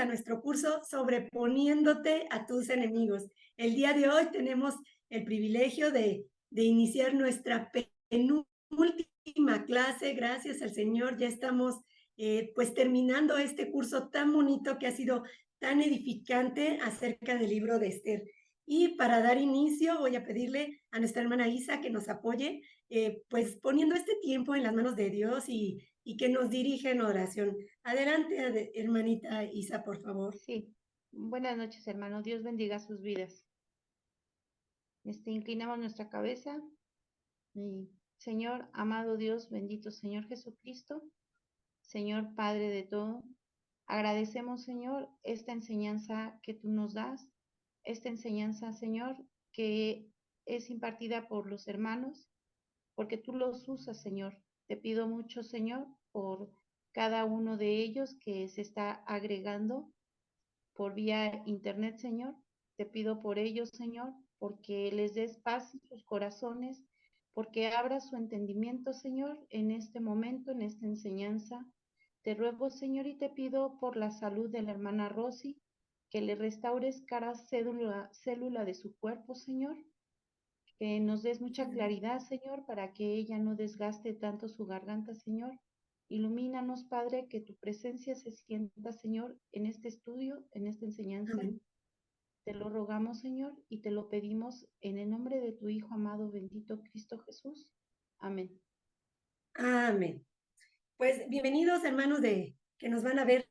nuestro curso Sobreponiéndote a tus enemigos. El día de hoy tenemos el privilegio de iniciar nuestra penúltima clase. Gracias al Señor, ya estamos pues terminando este curso tan bonito que ha sido tan edificante acerca del libro de Esther. Y para dar inicio voy a pedirle a nuestra hermana Isa que nos apoye, pues poniendo este tiempo en las manos de Dios y que nos dirija en oración. Adelante, hermanita Isa, por favor. Sí, buenas noches, hermano. Dios bendiga sus vidas. Inclinamos nuestra cabeza. Y, Señor, amado Dios, bendito Señor Jesucristo, Señor Padre de todo, agradecemos, Señor, esta enseñanza que tú nos das, esta enseñanza, Señor, que es impartida por los hermanos, porque tú los usas, Señor. Te pido mucho, Señor, por cada uno de ellos que se está agregando por vía internet, Señor. Te pido por ellos, Señor, porque les des paz en sus corazones, porque abras su entendimiento, Señor, en este momento, en esta enseñanza. Te ruego, Señor, y te pido por la salud de la hermana Rosy, que le restaures cada célula de su cuerpo, Señor, que nos des mucha claridad, Señor, para que ella no desgaste tanto su garganta, Señor. Ilumínanos, Padre, que tu presencia se sienta, Señor, en este estudio, en esta enseñanza. Amén. Te lo rogamos, Señor, y te lo pedimos en el nombre de tu Hijo amado, bendito Cristo Jesús. Amén. Amén. Pues bienvenidos, hermanos que nos van a ver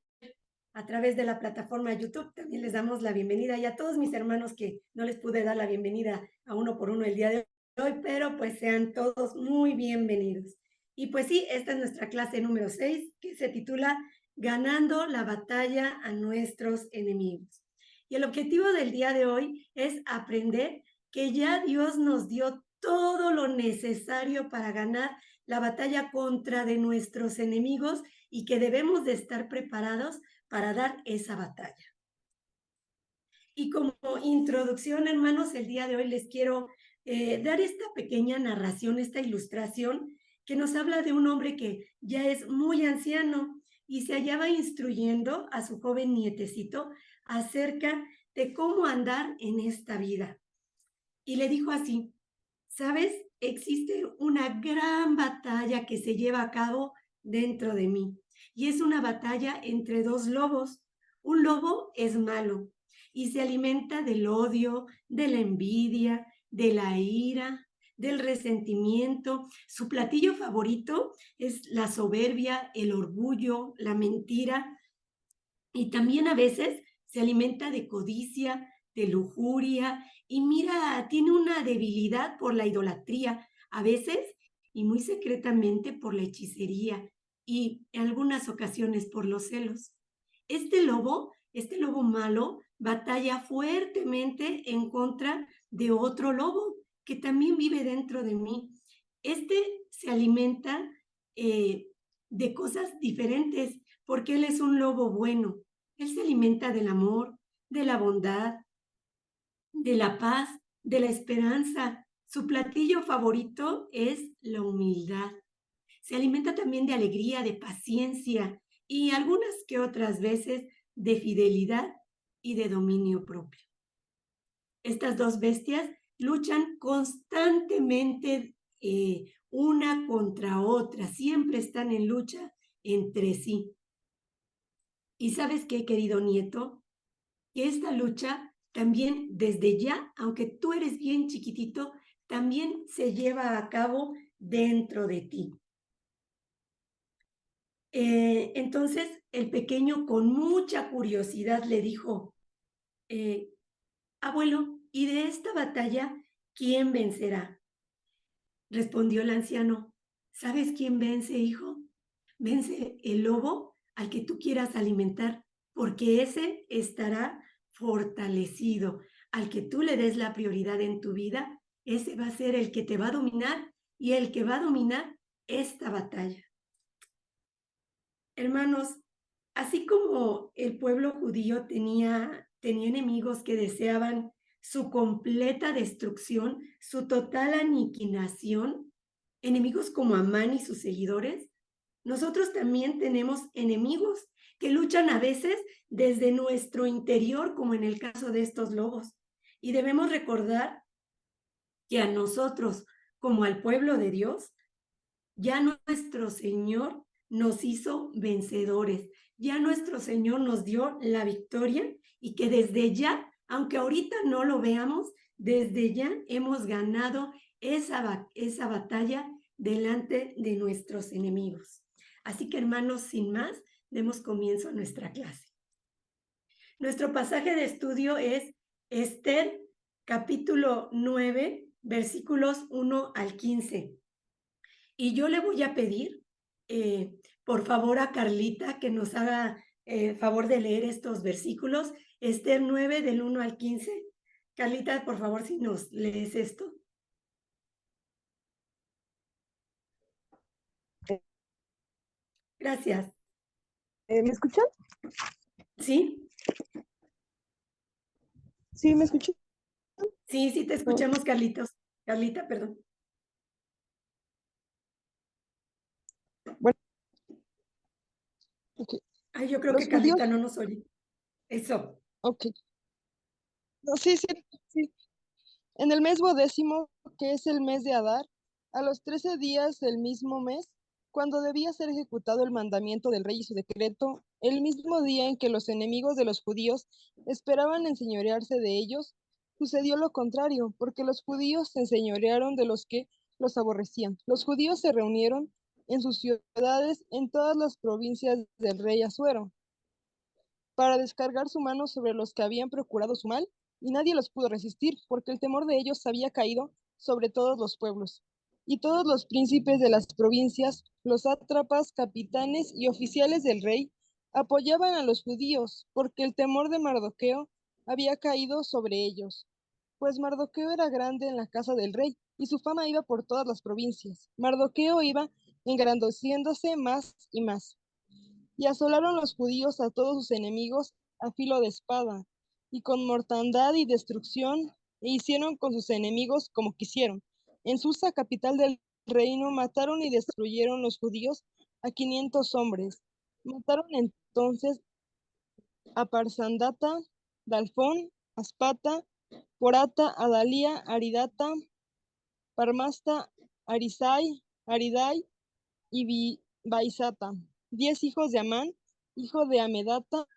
a través de la plataforma YouTube. También les damos la bienvenida y a todos mis hermanos que no les pude dar la bienvenida a uno por uno el día de hoy, pero pues sean todos muy bienvenidos. Y pues sí, esta es nuestra clase número 6, que se titula Ganando la batalla a nuestros enemigos. Y el objetivo del día de hoy es aprender que ya Dios nos dio todo lo necesario para ganar la batalla contra de nuestros enemigos y que debemos de estar preparados para dar esa batalla. Y como introducción, hermanos, el día de hoy les quiero dar esta pequeña narración, esta ilustración que nos habla de un hombre que ya es muy anciano y se hallaba instruyendo a su joven nietecito acerca de cómo andar en esta vida. Y le dijo así: ¿sabes? Existe una gran batalla que se lleva a cabo dentro de mí. Y es una batalla entre dos lobos. Un lobo es malo y se alimenta del odio, de la envidia, de la ira, del resentimiento. Su platillo favorito es la soberbia, el orgullo, la mentira. Y también a veces se alimenta de codicia, de lujuria, y mira, tiene una debilidad por la idolatría, a veces y muy secretamente por la hechicería, y en algunas ocasiones por los celos. Este lobo malo, batalla fuertemente en contra de otro lobo que también vive dentro de mí. Este se alimenta de cosas diferentes porque él es un lobo bueno. Él se alimenta del amor, de la bondad, de la paz, de la esperanza. Su platillo favorito es la humildad. Se alimenta también de alegría, de paciencia y algunas que otras veces de fidelidad y de dominio propio. Estas dos bestias luchan constantemente una contra otra, siempre están en lucha entre sí. ¿Y sabes qué, querido nieto? Que esta lucha también desde ya, aunque tú eres bien chiquitito, también se lleva a cabo dentro de ti. Entonces el pequeño con mucha curiosidad le dijo: abuelo, ¿y de esta batalla quién vencerá? Respondió el anciano: ¿sabes quién vence, hijo? Vence el lobo al que tú quieras alimentar, porque ese estará fortalecido. Al que tú le des la prioridad en tu vida, ese va a ser el que te va a dominar y el que va a dominar esta batalla. Hermanos, así como el pueblo judío tenía enemigos que deseaban su completa destrucción, su total aniquilación, enemigos como Amán y sus seguidores, nosotros también tenemos enemigos que luchan a veces desde nuestro interior, como en el caso de estos lobos. Y debemos recordar que a nosotros, como al pueblo de Dios, ya nuestro Señor nos hizo vencedores, ya nuestro Señor nos dio la victoria y que desde ya, aunque ahorita no lo veamos, desde ya hemos ganado esa batalla delante de nuestros enemigos. Así que, hermanos, sin más, demos comienzo a nuestra clase. Nuestro pasaje de estudio es Esther, capítulo 9, versículos 1 al 15. Y yo le voy a pedir, por favor, a Carlita que nos haga favor de leer estos versículos. Esther 9, del 1 al 15. Carlita, por favor, si nos lees esto. Gracias. ¿Me escuchan? ¿Sí? ¿Sí, me escuchan? Sí, sí te escuchamos, Carlitos. Carlita, perdón. Bueno, ok. Ay, yo creo Los que judíos, Carlita no nos oye. Eso. ok. No, sí, sí, sí. En el mes 12º, que es el mes de Adar, a los 13 días del mismo mes, cuando debía ser ejecutado el mandamiento del rey y su decreto, el mismo día en que los enemigos de los judíos esperaban enseñorearse de ellos, sucedió lo contrario, porque los judíos se enseñorearon de los que los aborrecían. Los judíos se reunieron en sus ciudades en todas las provincias del rey Asuero, para descargar su mano sobre los que habían procurado su mal, y nadie los pudo resistir, porque el temor de ellos había caído sobre todos los pueblos. Y todos los príncipes de las provincias, los sátrapas, capitanes y oficiales del rey, apoyaban a los judíos, porque el temor de Mardoqueo había caído sobre ellos. Pues Mardoqueo era grande en la casa del rey, y su fama iba por todas las provincias. Mardoqueo iba engrandeciéndose más y más. Y asolaron los judíos a todos sus enemigos a filo de espada, y con mortandad y destrucción, e hicieron con sus enemigos como quisieron. En Susa, capital del reino, mataron y destruyeron los judíos a 500 hombres. Mataron entonces a Parsandata, Dalfón, Aspata, Porata, Adalía, Aridata, Parmasta, Arisai, Aridai y Baisata, 10 hijos de Amán, hijo de Amedata,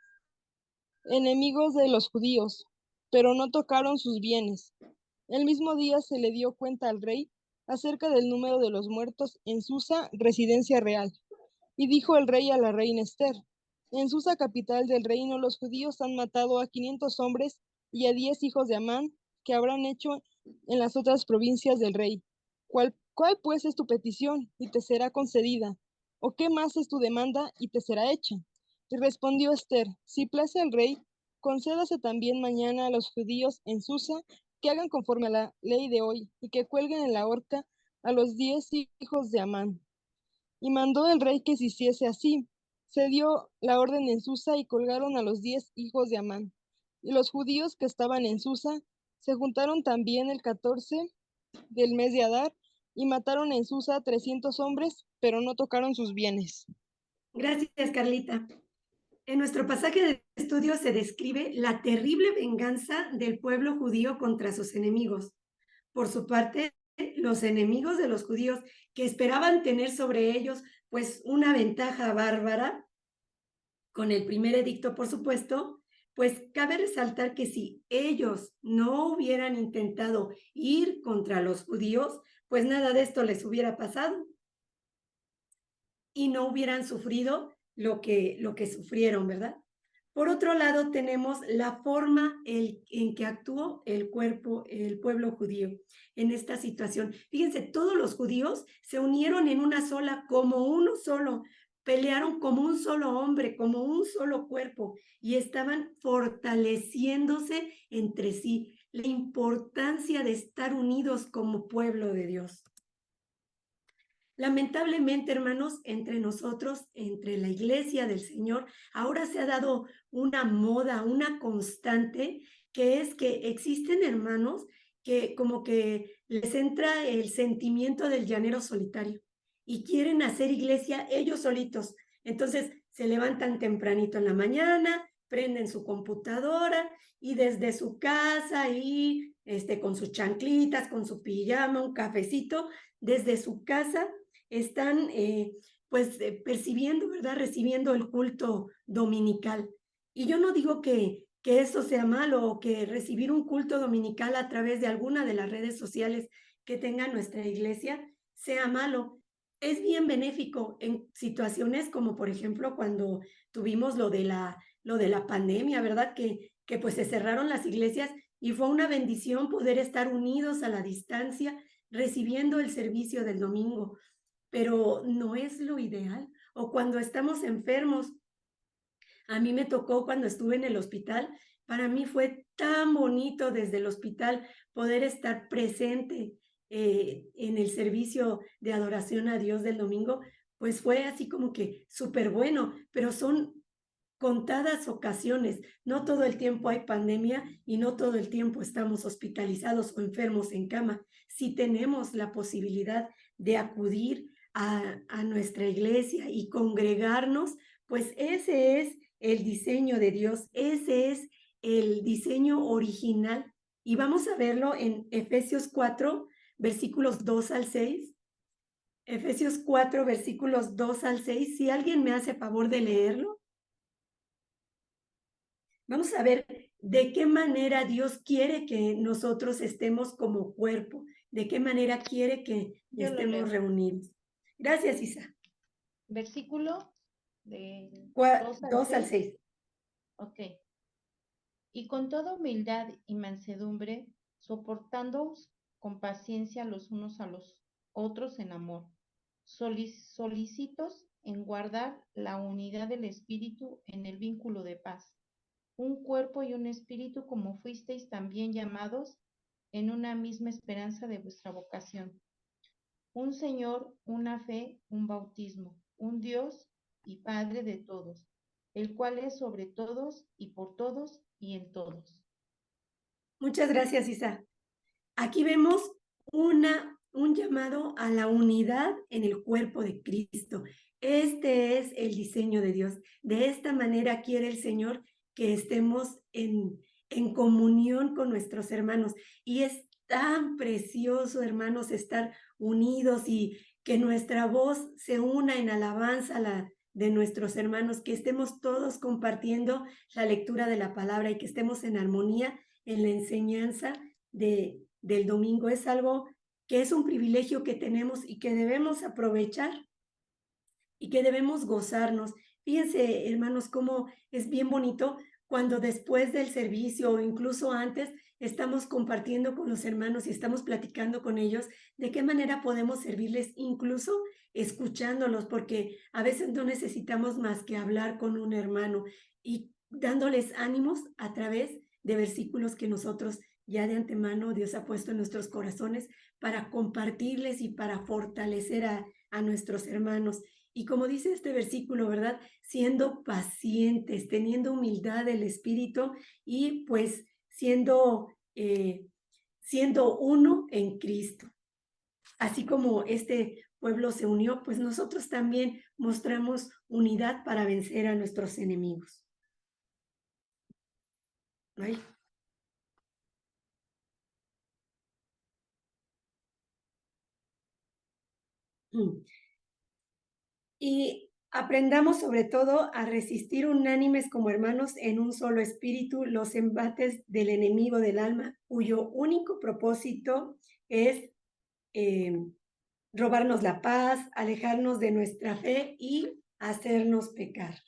enemigos de los judíos, pero no tocaron sus bienes. El mismo día se le dio cuenta al rey acerca del número de los muertos en Susa, residencia real. Y dijo el rey a la reina Esther: en Susa, capital del reino, los judíos han matado a 500 hombres y a 10 hijos de Amán, que habrán hecho en las otras provincias del rey. ¿Cuál pues es tu petición y te será concedida? ¿O qué más es tu demanda y te será hecha? Y respondió Esther: si place al rey, concédase también mañana a los judíos en Susa que hagan conforme a la ley de hoy y que cuelguen en la horca a los 10 hijos de Amán. Y mandó el rey que se hiciese así. Se dio la orden en Susa y colgaron a los 10 hijos de Amán. Y los judíos que estaban en Susa se juntaron también el 14 del mes de Adar y mataron en Susa 300 hombres, pero no tocaron sus bienes. Gracias, Carlita. En nuestro pasaje de estudio se describe la terrible venganza del pueblo judío contra sus enemigos. Por su parte, los enemigos de los judíos que esperaban tener sobre ellos pues una ventaja bárbara, con el primer edicto, por supuesto, pues cabe resaltar que si ellos no hubieran intentado ir contra los judíos, pues nada de esto les hubiera pasado y no hubieran sufrido lo que sufrieron, ¿verdad? Por otro lado, tenemos la forma en que actuó el pueblo judío en esta situación. Fíjense, todos los judíos se unieron en una sola, como uno solo, pelearon como un solo hombre, como un solo cuerpo, y estaban fortaleciéndose entre sí. La importancia de estar unidos como pueblo de Dios. Lamentablemente, hermanos, entre nosotros, entre la iglesia del Señor, ahora se ha dado una moda, una constante, que es que existen hermanos que como que les entra el sentimiento del llanero solitario y quieren hacer iglesia ellos solitos. Entonces, se levantan tempranito en la mañana, prenden su computadora y desde su casa y con sus chanclitas, con su pijama, un cafecito, desde su casa están percibiendo, ¿verdad? Recibiendo el culto dominical. Y yo no digo que eso sea malo o que recibir un culto dominical a través de alguna de las redes sociales que tenga nuestra iglesia sea malo. Es bien benéfico en situaciones como, por ejemplo, cuando tuvimos lo de la pandemia, ¿verdad? Que pues se cerraron las iglesias y fue una bendición poder estar unidos a la distancia recibiendo el servicio del domingo, pero no es lo ideal. O cuando estamos enfermos, a mí me tocó cuando estuve en el hospital, para mí fue tan bonito desde el hospital poder estar presente en el servicio de adoración a Dios del domingo, pues fue así como que súper bueno, pero son contadas ocasiones, no todo el tiempo hay pandemia y no todo el tiempo estamos hospitalizados o enfermos en cama. Si tenemos la posibilidad de acudir a nuestra iglesia y congregarnos, pues ese es el diseño de Dios, ese es el diseño original. Y vamos a verlo en Efesios 4, versículos 2 al 6. Efesios 4, versículos 2 al 6. Si alguien me hace favor de leerlo. Vamos a ver de qué manera Dios quiere que nosotros estemos como cuerpo, de qué manera quiere que estemos reunidos. Gracias, Isa. Versículo de 2 al 6. Ok. Y con toda humildad y mansedumbre, soportándoos con paciencia los unos a los otros en amor, solícitos en guardar la unidad del espíritu en el vínculo de paz. Un cuerpo y un espíritu, como fuisteis también llamados en una misma esperanza de vuestra vocación. Un Señor, una fe, un bautismo, un Dios y Padre de todos, el cual es sobre todos y por todos y en todos. Muchas gracias, Isa. Aquí vemos un llamado a la unidad en el cuerpo de Cristo. Este es el diseño de Dios. De esta manera quiere el Señor que estemos en comunión con nuestros hermanos. Y es tan precioso, hermanos, estar unidos y que nuestra voz se una en alabanza de nuestros hermanos, que estemos todos compartiendo la lectura de la palabra y que estemos en armonía en la enseñanza del domingo. Es algo que es un privilegio que tenemos y que debemos aprovechar y que debemos gozarnos. Fíjense, hermanos, cómo es bien bonito cuando después del servicio o incluso antes estamos compartiendo con los hermanos y estamos platicando con ellos de qué manera podemos servirles, incluso escuchándolos, porque a veces no necesitamos más que hablar con un hermano y dándoles ánimos a través de versículos que nosotros ya de antemano Dios ha puesto en nuestros corazones para compartirles y para fortalecer a nuestros hermanos. Y como dice este versículo, ¿verdad? Siendo pacientes, teniendo humildad del espíritu y pues siendo uno en Cristo. Así como este pueblo se unió, pues nosotros también mostramos unidad para vencer a nuestros enemigos. Ay. Y aprendamos sobre todo a resistir unánimes como hermanos en un solo espíritu los embates del enemigo del alma, cuyo único propósito es robarnos la paz, alejarnos de nuestra fe y hacernos pecar.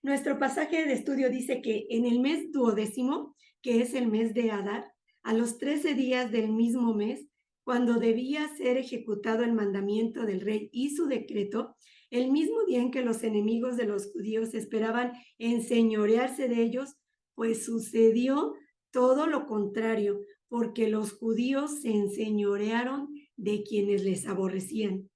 Nuestro pasaje de estudio dice que en el mes 12º, que es el mes de Adar, a los 13 días del mismo mes, cuando debía ser ejecutado el mandamiento del rey y su decreto, el mismo día en que los enemigos de los judíos esperaban enseñorearse de ellos, pues sucedió todo lo contrario, porque los judíos se enseñorearon de quienes les aborrecían.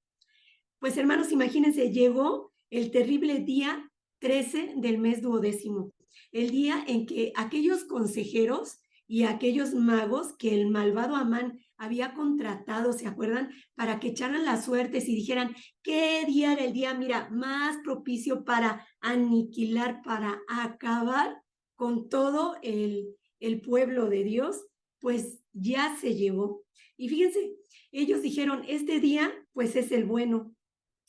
Pues hermanos, imagínense, llegó el terrible día 13 del mes 12º, el día en que aquellos consejeros y aquellos magos que el malvado Amán había contratado, ¿se acuerdan? Para que echaran las suertes y dijeran qué día era el día, mira, más propicio para aniquilar, para acabar con todo el pueblo de Dios, pues ya se llegó. Y fíjense, ellos dijeron, este día pues es el bueno.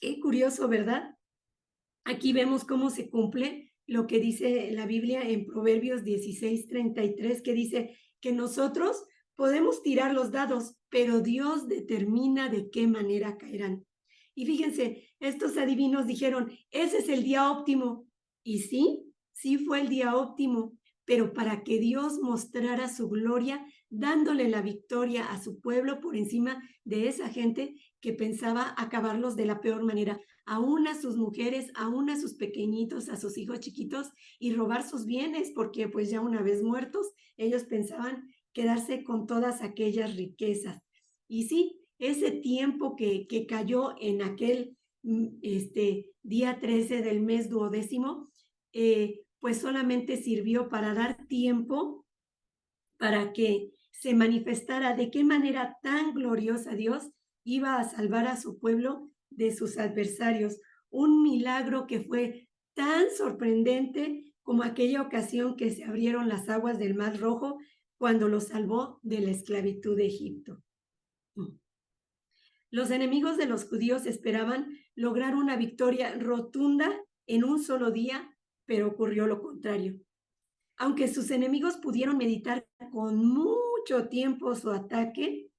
Qué curioso, ¿verdad? Aquí vemos cómo se cumple lo que dice la Biblia en Proverbios 16:33, que dice que nosotros podemos tirar los dados, pero Dios determina de qué manera caerán. Y fíjense, estos adivinos dijeron, ese es el día óptimo. Y sí, sí fue el día óptimo, pero para que Dios mostrara su gloria, dándole la victoria a su pueblo por encima de esa gente que pensaba acabarlos de la peor manera, aún a sus mujeres, aún a sus pequeñitos, a sus hijos chiquitos, y robar sus bienes, porque pues ya una vez muertos, ellos pensaban quedarse con todas aquellas riquezas. Y sí, ese tiempo que cayó en aquel día 13 del mes 12º, pues solamente sirvió para dar tiempo para que se manifestara de qué manera tan gloriosa Dios iba a salvar a su pueblo de sus adversarios. Un milagro que fue tan sorprendente como aquella ocasión que se abrieron las aguas del Mar Rojo cuando los salvó de la esclavitud de Egipto. Los enemigos de los judíos esperaban lograr una victoria rotunda en un solo día, pero ocurrió lo contrario. Aunque sus enemigos pudieron meditar con mucho tiempo su ataque,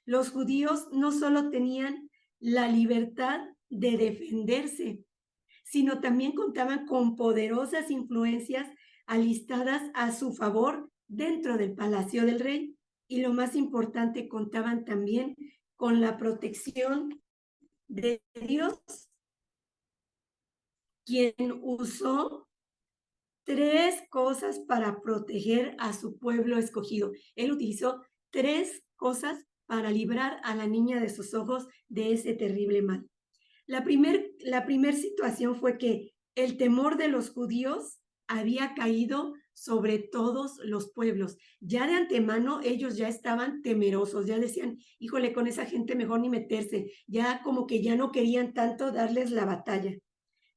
los judíos no solo tenían la libertad de defenderse, sino también contaban con poderosas influencias alistadas a su favor dentro del palacio del rey. Y lo más importante, contaban también con la protección de Dios, quien usó 3 cosas para proteger a su pueblo escogido. Él utilizó 3 cosas para librar a la niña de sus ojos de ese terrible mal. La primer situación fue que el temor de los judíos había caído sobre todos los pueblos. Ya de antemano ellos ya estaban temerosos, ya decían, híjole, con esa gente mejor ni meterse, ya como que ya no querían tanto darles la batalla.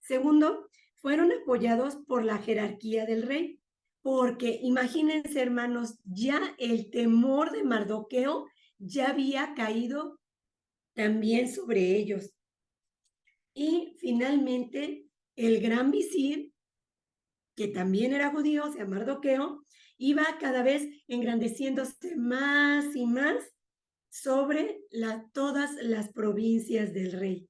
Segundo, fueron apoyados por la jerarquía del rey, porque imagínense, hermanos, ya el temor de Mardoqueo ya había caído también sobre ellos. Y finalmente, el gran visir, que también era judío, o sea, Mardoqueo, iba cada vez engrandeciéndose más y más sobre todas las provincias del rey.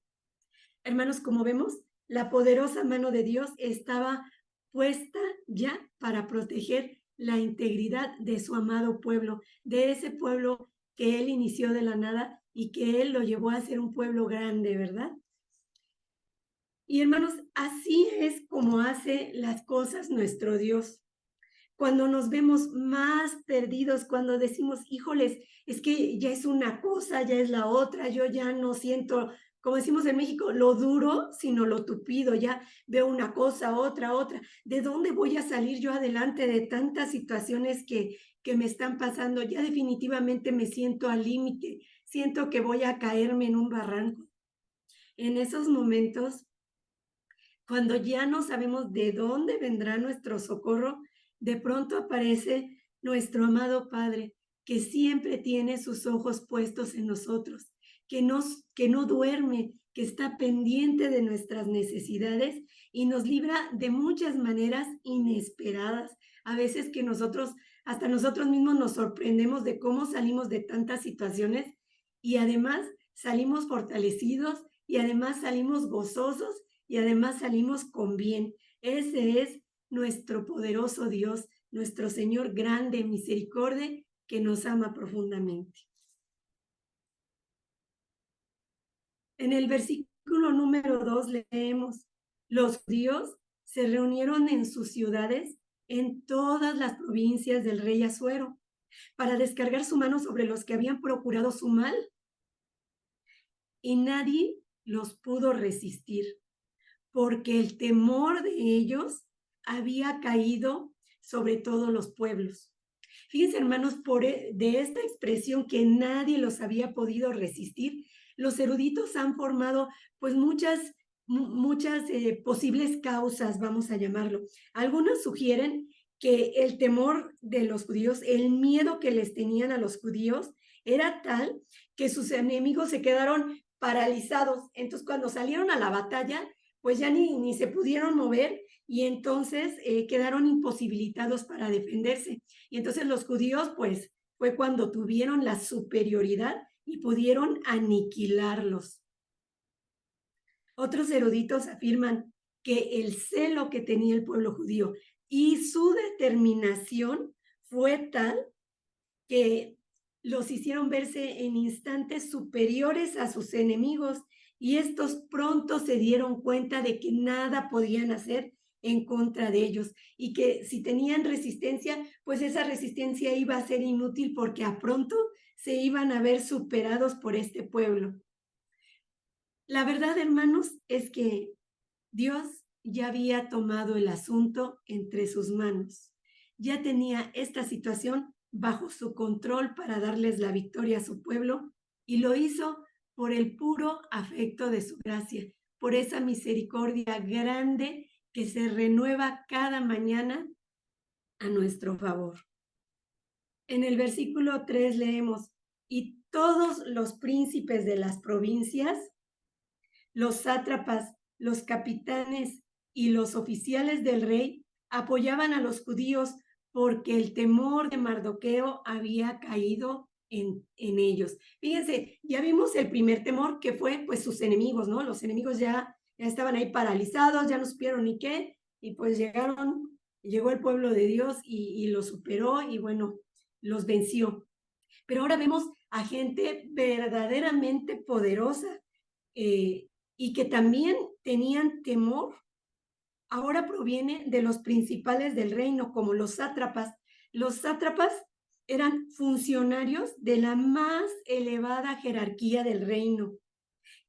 Hermanos, como vemos, la poderosa mano de Dios estaba puesta ya para proteger la integridad de su amado pueblo, de ese pueblo que él inició de la nada y que él lo llevó a ser un pueblo grande, ¿verdad? Y hermanos, así es como hace las cosas nuestro Dios. Cuando nos vemos más perdidos, cuando decimos, híjoles, es que ya es una cosa, ya es la otra, yo ya no siento, como decimos en México, lo duro, sino lo tupido, ya veo una cosa, otra. ¿De dónde voy a salir yo adelante de tantas situaciones que me están pasando? Ya definitivamente me siento al límite, siento que voy a caerme en un barranco. En esos momentos, cuando ya no sabemos de dónde vendrá nuestro socorro, de pronto aparece nuestro amado Padre, que siempre tiene sus ojos puestos en nosotros, que no duerme, que está pendiente de nuestras necesidades y nos libra de muchas maneras inesperadas. A veces que hasta nosotros mismos nos sorprendemos de cómo salimos de tantas situaciones y además salimos fortalecidos y además salimos gozosos y además salimos con bien. Ese es nuestro poderoso Dios, nuestro Señor grande, misericordia, que nos ama profundamente. En el versículo número 2 leemos, los judíos se reunieron en sus ciudades en todas las provincias del rey Asuero para descargar su mano sobre los que habían procurado su mal. Y nadie los pudo resistir, porque el temor de ellos había caído sobre todos los pueblos. Fíjense, hermanos, de esta expresión que nadie los había podido resistir, los eruditos han formado pues muchas posibles causas, vamos a llamarlo. Algunos sugieren que el temor de los judíos, el miedo que les tenían a los judíos, era tal que sus enemigos se quedaron paralizados. Entonces, cuando salieron a la batalla, pues ya ni se pudieron mover y entonces quedaron imposibilitados para defenderse. Y entonces los judíos, pues, fue cuando tuvieron la superioridad y pudieron aniquilarlos. Otros eruditos afirman que el celo que tenía el pueblo judío y su determinación fue tal que los hicieron verse en instantes superiores a sus enemigos y estos pronto se dieron cuenta de que nada podían hacer en contra de ellos y que si tenían resistencia, pues esa resistencia iba a ser inútil porque a pronto se iban a ver superados por este pueblo. La verdad, hermanos, es que Dios ya había tomado el asunto entre sus manos. Ya tenía esta situación bajo su control para darles la victoria a su pueblo y lo hizo por el puro afecto de su gracia, por esa misericordia grande que se renueva cada mañana a nuestro favor. En el versículo 3 leemos, y todos los príncipes de las provincias, los sátrapas, los capitanes y los oficiales del rey apoyaban a los judíos porque el temor de Mardoqueo había caído en ellos. Fíjense, ya vimos el primer temor que fue pues sus enemigos, ¿no? Los enemigos ya estaban ahí paralizados, ya no supieron ni qué, y pues llegó el pueblo de Dios y los superó y bueno, los venció. Pero ahora vemos a gente verdaderamente poderosa, y que también tenían temor, ahora proviene de los principales del reino, como los sátrapas. Los sátrapas eran funcionarios de la más elevada jerarquía del reino,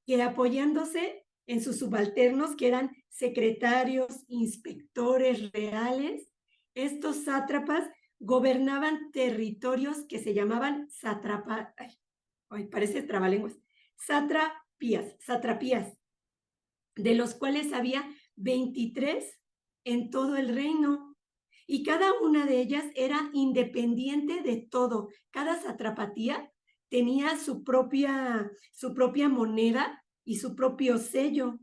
que apoyándose en sus subalternos, que eran secretarios, inspectores reales, estos sátrapas gobernaban territorios que se llamaban parece trabalenguas, satrapías, de los cuales había 23 en todo el reino, y cada una de ellas era independiente de todo. Cada satrapatía tenía su propia moneda y su propio sello,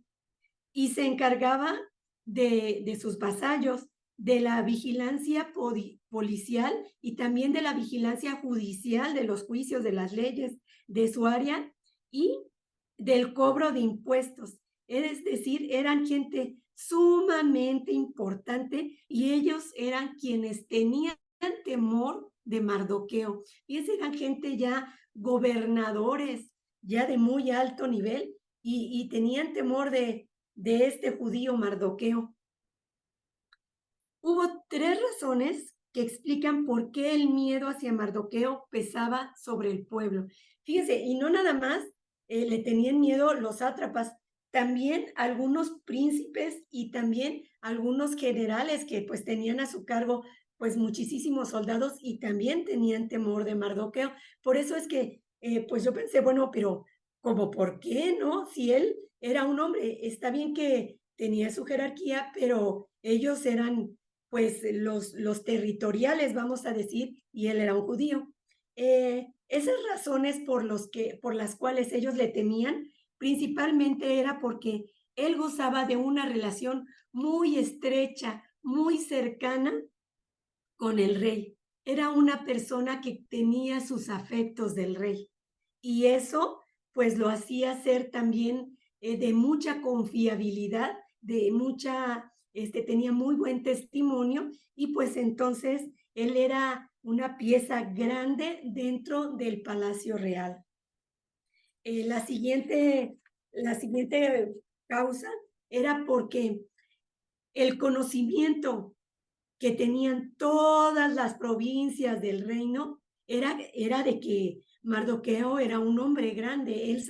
y se encargaba de sus vasallos, de la vigilancia policial y también de la vigilancia judicial, de los juicios, de las leyes de su área y del cobro de impuestos. Es decir, eran gente sumamente importante y ellos eran quienes tenían temor de Mardoqueo. Y eran gente ya gobernadores, ya de muy alto nivel y tenían temor de este judío Mardoqueo. Hubo 3 razones que explican por qué el miedo hacia Mardoqueo pesaba sobre el pueblo. Fíjense, y no nada más le tenían miedo los sátrapas, también algunos príncipes y también algunos generales que pues tenían a su cargo pues muchísimos soldados y también tenían temor de Mardoqueo. Por eso es que pues yo pensé, bueno, pero ¿cómo por qué, no? Si él era un hombre, está bien que tenía su jerarquía, pero ellos eran pues los territoriales, vamos a decir, y él era un judío. Esas razones por las cuales ellos le temían, principalmente era porque él gozaba de una relación muy estrecha, muy cercana con el rey. Era una persona que tenía sus afectos del rey. Y eso, pues, lo hacía ser también de mucha confiabilidad, de tenía muy buen testimonio y pues entonces él era una pieza grande dentro del Palacio Real. La siguiente causa era porque el conocimiento que tenían todas las provincias del reino era de que Mardoqueo era un hombre grande. Ellos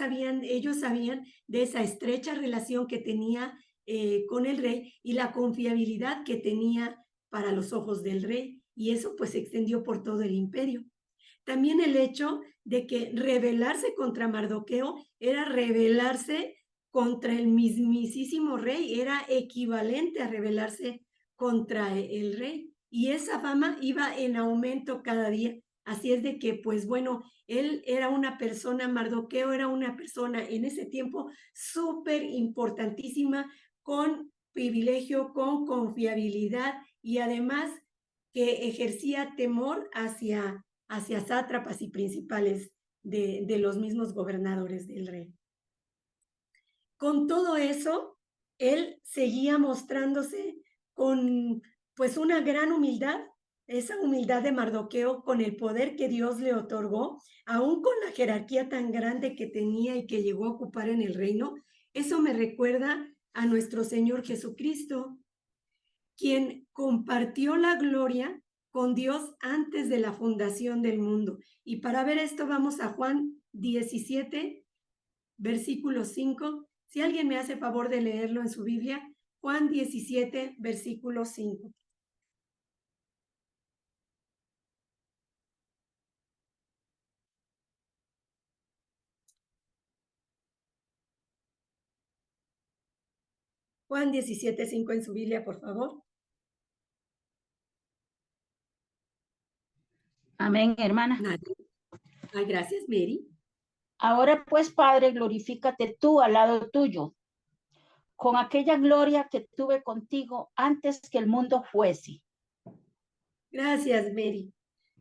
sabían de esa estrecha relación que tenía con el rey y la confiabilidad que tenía para los ojos del rey. y eso pues se extendió por todo el imperio. También el hecho de que rebelarse contra Mardoqueo era rebelarse contra el mismísimo rey, era equivalente a rebelarse contra el rey. Y esa fama iba en aumento cada día. Así es de que, pues bueno, él era una persona, Mardoqueo era una persona en ese tiempo súper importantísima, con privilegio, con confiabilidad y además que ejercía temor hacia sátrapas y principales de los mismos gobernadores del rey. Con todo eso, él seguía mostrándose con pues una gran humildad, esa humildad de Mardoqueo con el poder que Dios le otorgó, aún con la jerarquía tan grande que tenía y que llegó a ocupar en el reino. Eso me recuerda a nuestro Señor Jesucristo, quien compartió la gloria con Dios antes de la fundación del mundo. Y para ver esto vamos a Juan 17, versículo 5. Si alguien me hace favor de leerlo en su Biblia, Juan 17, versículo 5. Juan 17, 5 en su Biblia, por favor. Amén, hermana. Ay, gracias, Mary. Ahora pues, Padre, glorifícate tú al lado tuyo, con aquella gloria que tuve contigo antes que el mundo fuese. Gracias, Mary.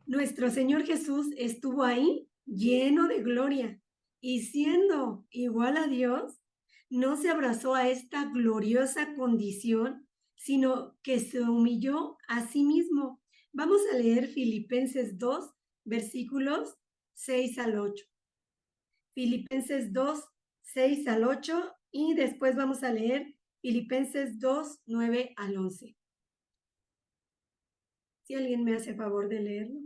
Nuestro Señor Jesús estuvo ahí lleno de gloria y siendo igual a Dios, no se abrazó a esta gloriosa condición, sino que se humilló a sí mismo. Vamos a leer Filipenses 2, versículos 6 al 8. Filipenses 2, 6 al 8 y después vamos a leer Filipenses 2, 9 al 11. Si alguien me hace favor de leerlo.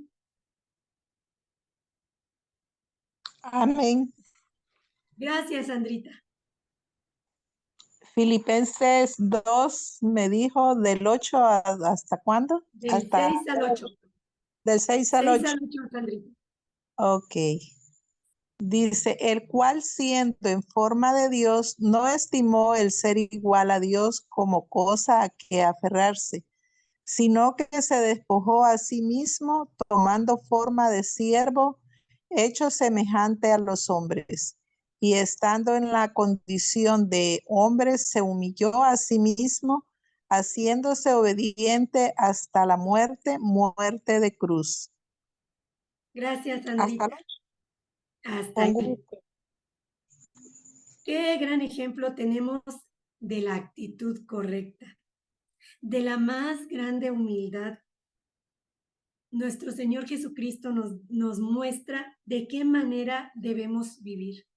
Amén. Gracias, Sandrita. Filipenses 2 me dijo del 8 hasta ¿cuándo? Del Hasta 6 al 8. del 6 al 6 8. al 8, Sandrita. Ok. Dice, el cual siendo en forma de Dios, no estimó el ser igual a Dios como cosa a que aferrarse, sino que se despojó a sí mismo, tomando forma de siervo, hecho semejante a los hombres. Y estando en la condición de hombre, se humilló a sí mismo, haciéndose obediente hasta la muerte, muerte de cruz. Gracias, Sandrita. Hasta aquí. Qué gran ejemplo tenemos de la actitud correcta, de la más grande humildad. Nuestro Señor Jesucristo nos muestra de qué manera debemos vivir.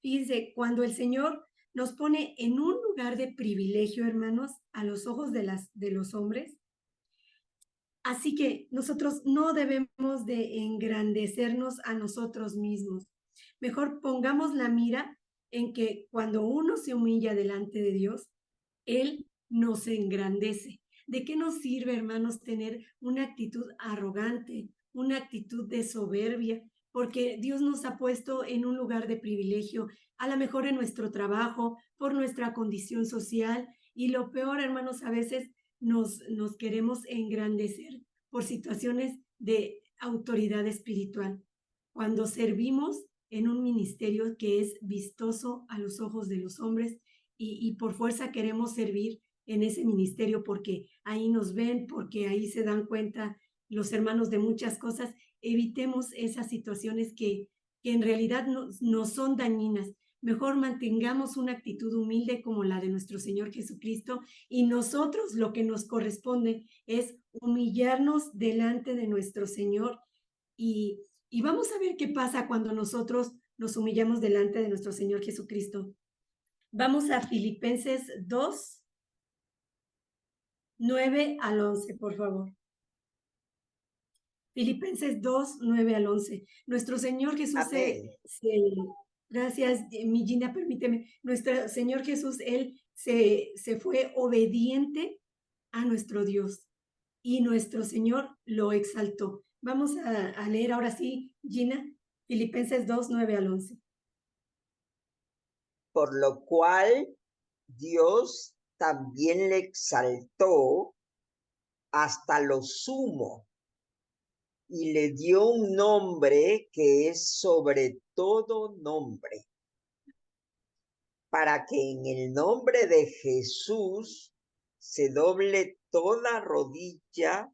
Fíjense, cuando el Señor nos pone en un lugar de privilegio, hermanos, a los ojos de los hombres, así que nosotros no debemos de engrandecernos a nosotros mismos. Mejor pongamos la mira en que cuando uno se humilla delante de Dios, Él nos engrandece. ¿De qué nos sirve, hermanos, tener una actitud arrogante, una actitud de soberbia? Porque Dios nos ha puesto en un lugar de privilegio, a lo mejor en nuestro trabajo, por nuestra condición social. Y lo peor, hermanos, a veces nos queremos engrandecer por situaciones de autoridad espiritual. Cuando servimos en un ministerio que es vistoso a los ojos de los hombres y por fuerza queremos servir en ese ministerio porque ahí nos ven, porque ahí se dan cuenta los hermanos de muchas cosas, evitemos esas situaciones que en realidad no son dañinas. Mejor mantengamos una actitud humilde como la de nuestro Señor Jesucristo y nosotros lo que nos corresponde es humillarnos delante de nuestro Señor y vamos a ver qué pasa cuando nosotros nos humillamos delante de nuestro Señor Jesucristo. Vamos a Filipenses 2, 9 al 11, por favor. Filipenses 2, 9 al 11. Nuestro Señor Jesús gracias, mi Gina, permíteme. Nuestro Señor Jesús, Él se fue obediente a nuestro Dios y nuestro Señor lo exaltó. Vamos a leer ahora sí, Gina, Filipenses 2, 9 al 11. Por lo cual Dios también le exaltó hasta lo sumo y le dio un nombre que es sobre todo nombre, para que en el nombre de Jesús se doble toda rodilla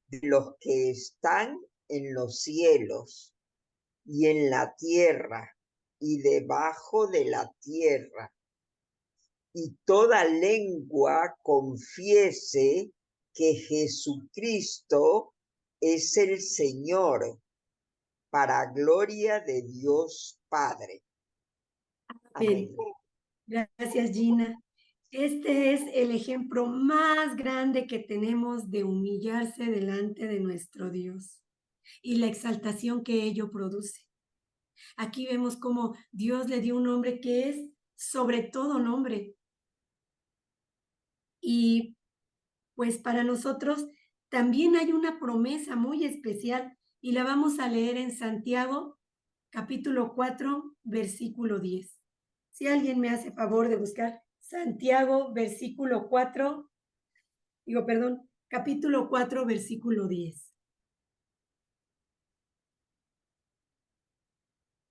de los que están en los cielos y en la tierra y debajo de la tierra, y toda lengua confiese que Jesucristo es el Señor, para gloria de Dios Padre. Amén. Gracias, Gina. Este es el ejemplo más grande que tenemos de humillarse delante de nuestro Dios y la exaltación que ello produce. Aquí vemos cómo Dios le dio un nombre que es sobre todo nombre. Y pues para nosotros también hay una promesa muy especial y la vamos a leer en Santiago, capítulo 4, versículo 10. Si alguien me hace favor de buscar Santiago, versículo 4, capítulo 4, versículo 10.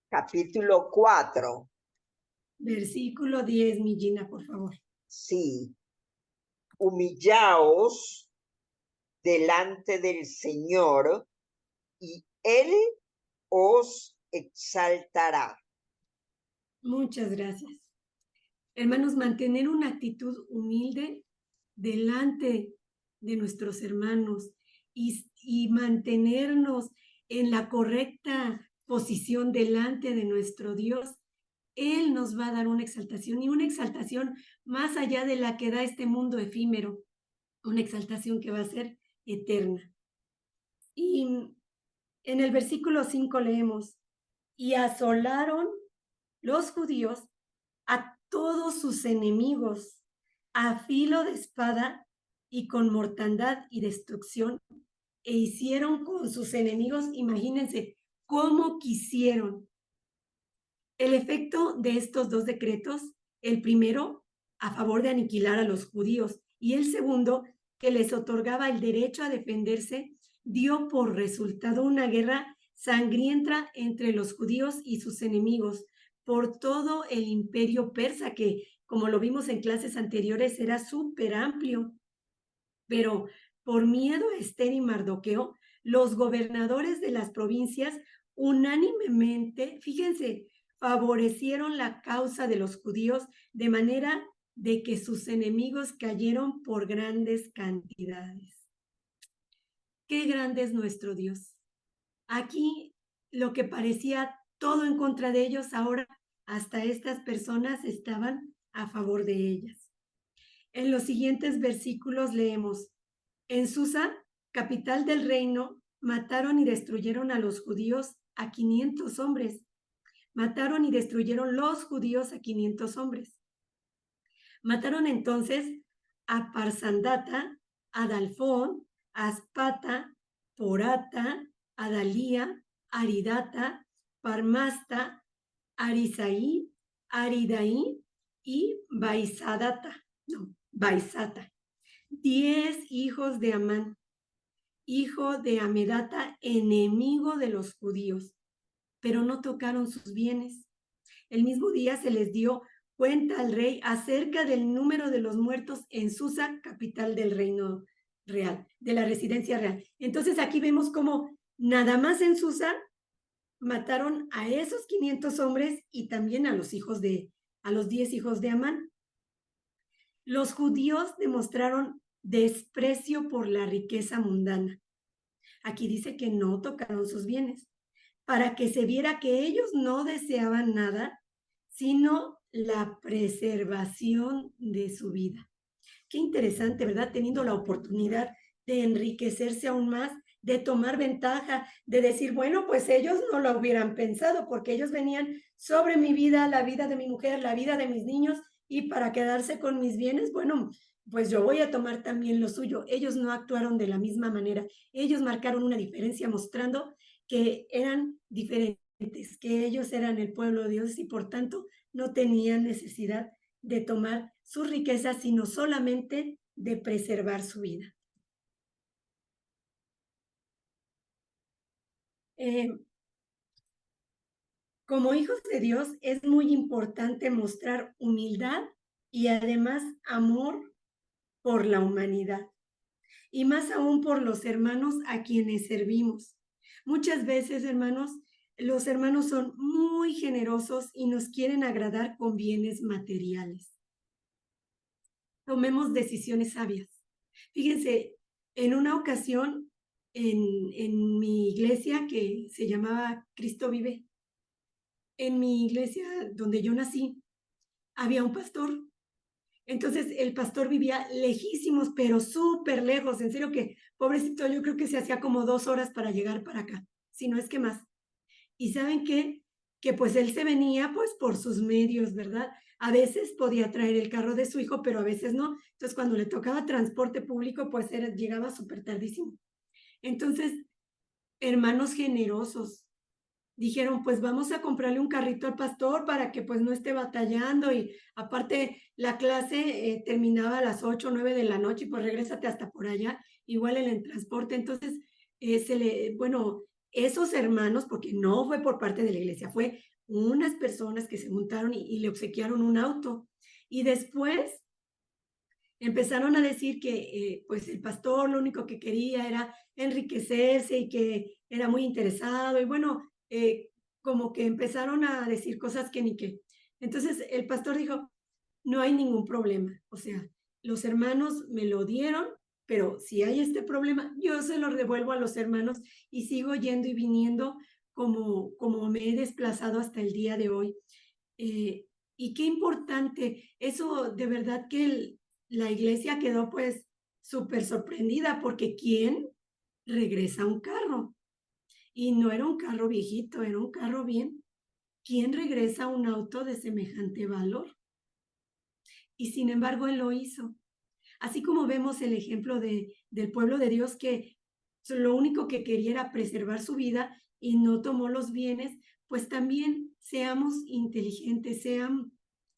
Capítulo 4. Versículo 10, mi Gina, por favor. Sí. Humillaos delante del Señor y Él os exaltará. Muchas gracias. Hermanos, mantener una actitud humilde delante de nuestros hermanos y mantenernos en la correcta posición delante de nuestro Dios, Él nos va a dar una exaltación, y una exaltación más allá de la que da este mundo efímero, una exaltación que va a ser eterna. Y en el versículo 5 leemos, y asolaron los judíos a todos sus enemigos a filo de espada y con mortandad y destrucción, e hicieron con sus enemigos, imagínense, cómo quisieron. El efecto de estos dos decretos, el primero, a favor de aniquilar a los judíos, y el segundo, que les otorgaba el derecho a defenderse, dio por resultado una guerra sangrienta entre los judíos y sus enemigos por todo el imperio persa, que, como lo vimos en clases anteriores, era súper amplio. Pero por miedo a Esther y Mardoqueo, los gobernadores de las provincias unánimemente, fíjense, favorecieron la causa de los judíos de manera de que sus enemigos cayeron por grandes cantidades. Qué grande es nuestro Dios. Aquí lo que parecía todo en contra de ellos, ahora hasta estas personas estaban a favor de ellas. En los siguientes versículos leemos, en Susa, capital del reino, mataron y destruyeron a los judíos a 500 hombres. Mataron y destruyeron los judíos a 500 hombres. Mataron entonces a Parsandata, a Dalfón, a Aspata, Porata, a Dalía, Aridata, Parmasta, Arisaí, Aridaí y Baisata. 10 hijos de Amán, hijo de Amedata, enemigo de los judíos, pero no tocaron sus bienes. El mismo día se les dio cuenta al rey acerca del número de los muertos en Susa, capital del reino real, de la residencia real. Entonces aquí vemos cómo nada más en Susa mataron a esos 500 hombres y también a los 10 hijos de Amán. Los judíos demostraron desprecio por la riqueza mundana. Aquí dice que no tocaron sus bienes, para que se viera que ellos no deseaban nada, sino la preservación de su vida. Qué interesante, ¿verdad? Teniendo la oportunidad de enriquecerse aún más, de tomar ventaja, de decir, bueno, pues ellos no lo hubieran pensado, porque ellos venían sobre mi vida, la vida de mi mujer, la vida de mis niños, y para quedarse con mis bienes, bueno, pues yo voy a tomar también lo suyo. Ellos no actuaron de la misma manera. Ellos marcaron una diferencia mostrando que eran diferentes, que ellos eran el pueblo de Dios y por tanto no tenían necesidad de tomar sus riquezas, sino solamente de preservar su vida. Como hijos de Dios es muy importante mostrar humildad y además amor por la humanidad y más aún por los hermanos a quienes servimos. Muchas veces, hermanos, los hermanos son muy generosos y nos quieren agradar con bienes materiales. Tomemos decisiones sabias. Fíjense, en una ocasión en mi iglesia que se llamaba Cristo Vive, en mi iglesia donde yo nací, había un pastor. Entonces el pastor vivía lejísimos, pero súper lejos. En serio que, pobrecito, yo creo que se hacía como 2 horas para llegar para acá, si no es que más. ¿Y saben qué? Que pues él se venía pues por sus medios, ¿verdad? A veces podía traer el carro de su hijo, pero a veces no. Entonces cuando le tocaba transporte público, pues llegaba súper tardísimo. Entonces, hermanos generosos, dijeron, pues vamos a comprarle un carrito al pastor para que pues no esté batallando y aparte la clase terminaba a las 8 o 9 de la noche y pues regrésate hasta por allá, igual en el transporte. Entonces, bueno, esos hermanos, porque no fue por parte de la iglesia, fue unas personas que se juntaron y le obsequiaron un auto. Y después empezaron a decir que pues el pastor lo único que quería era enriquecerse y que era muy interesado y bueno, como que empezaron a decir cosas que ni qué. Entonces el pastor dijo, no hay ningún problema, o sea, los hermanos me lo dieron, pero si hay este problema, yo se lo devuelvo a los hermanos y sigo yendo y viniendo como me he desplazado hasta el día de hoy. Y qué importante, eso de verdad que la iglesia quedó pues súper sorprendida porque ¿quién regresa un carro? Y no era un carro viejito, era un carro bien. ¿Quién regresa un auto de semejante valor? Y sin embargo, él lo hizo. Así como vemos el ejemplo del pueblo de Dios que lo único que quería era preservar su vida y no tomó los bienes, pues también seamos inteligentes,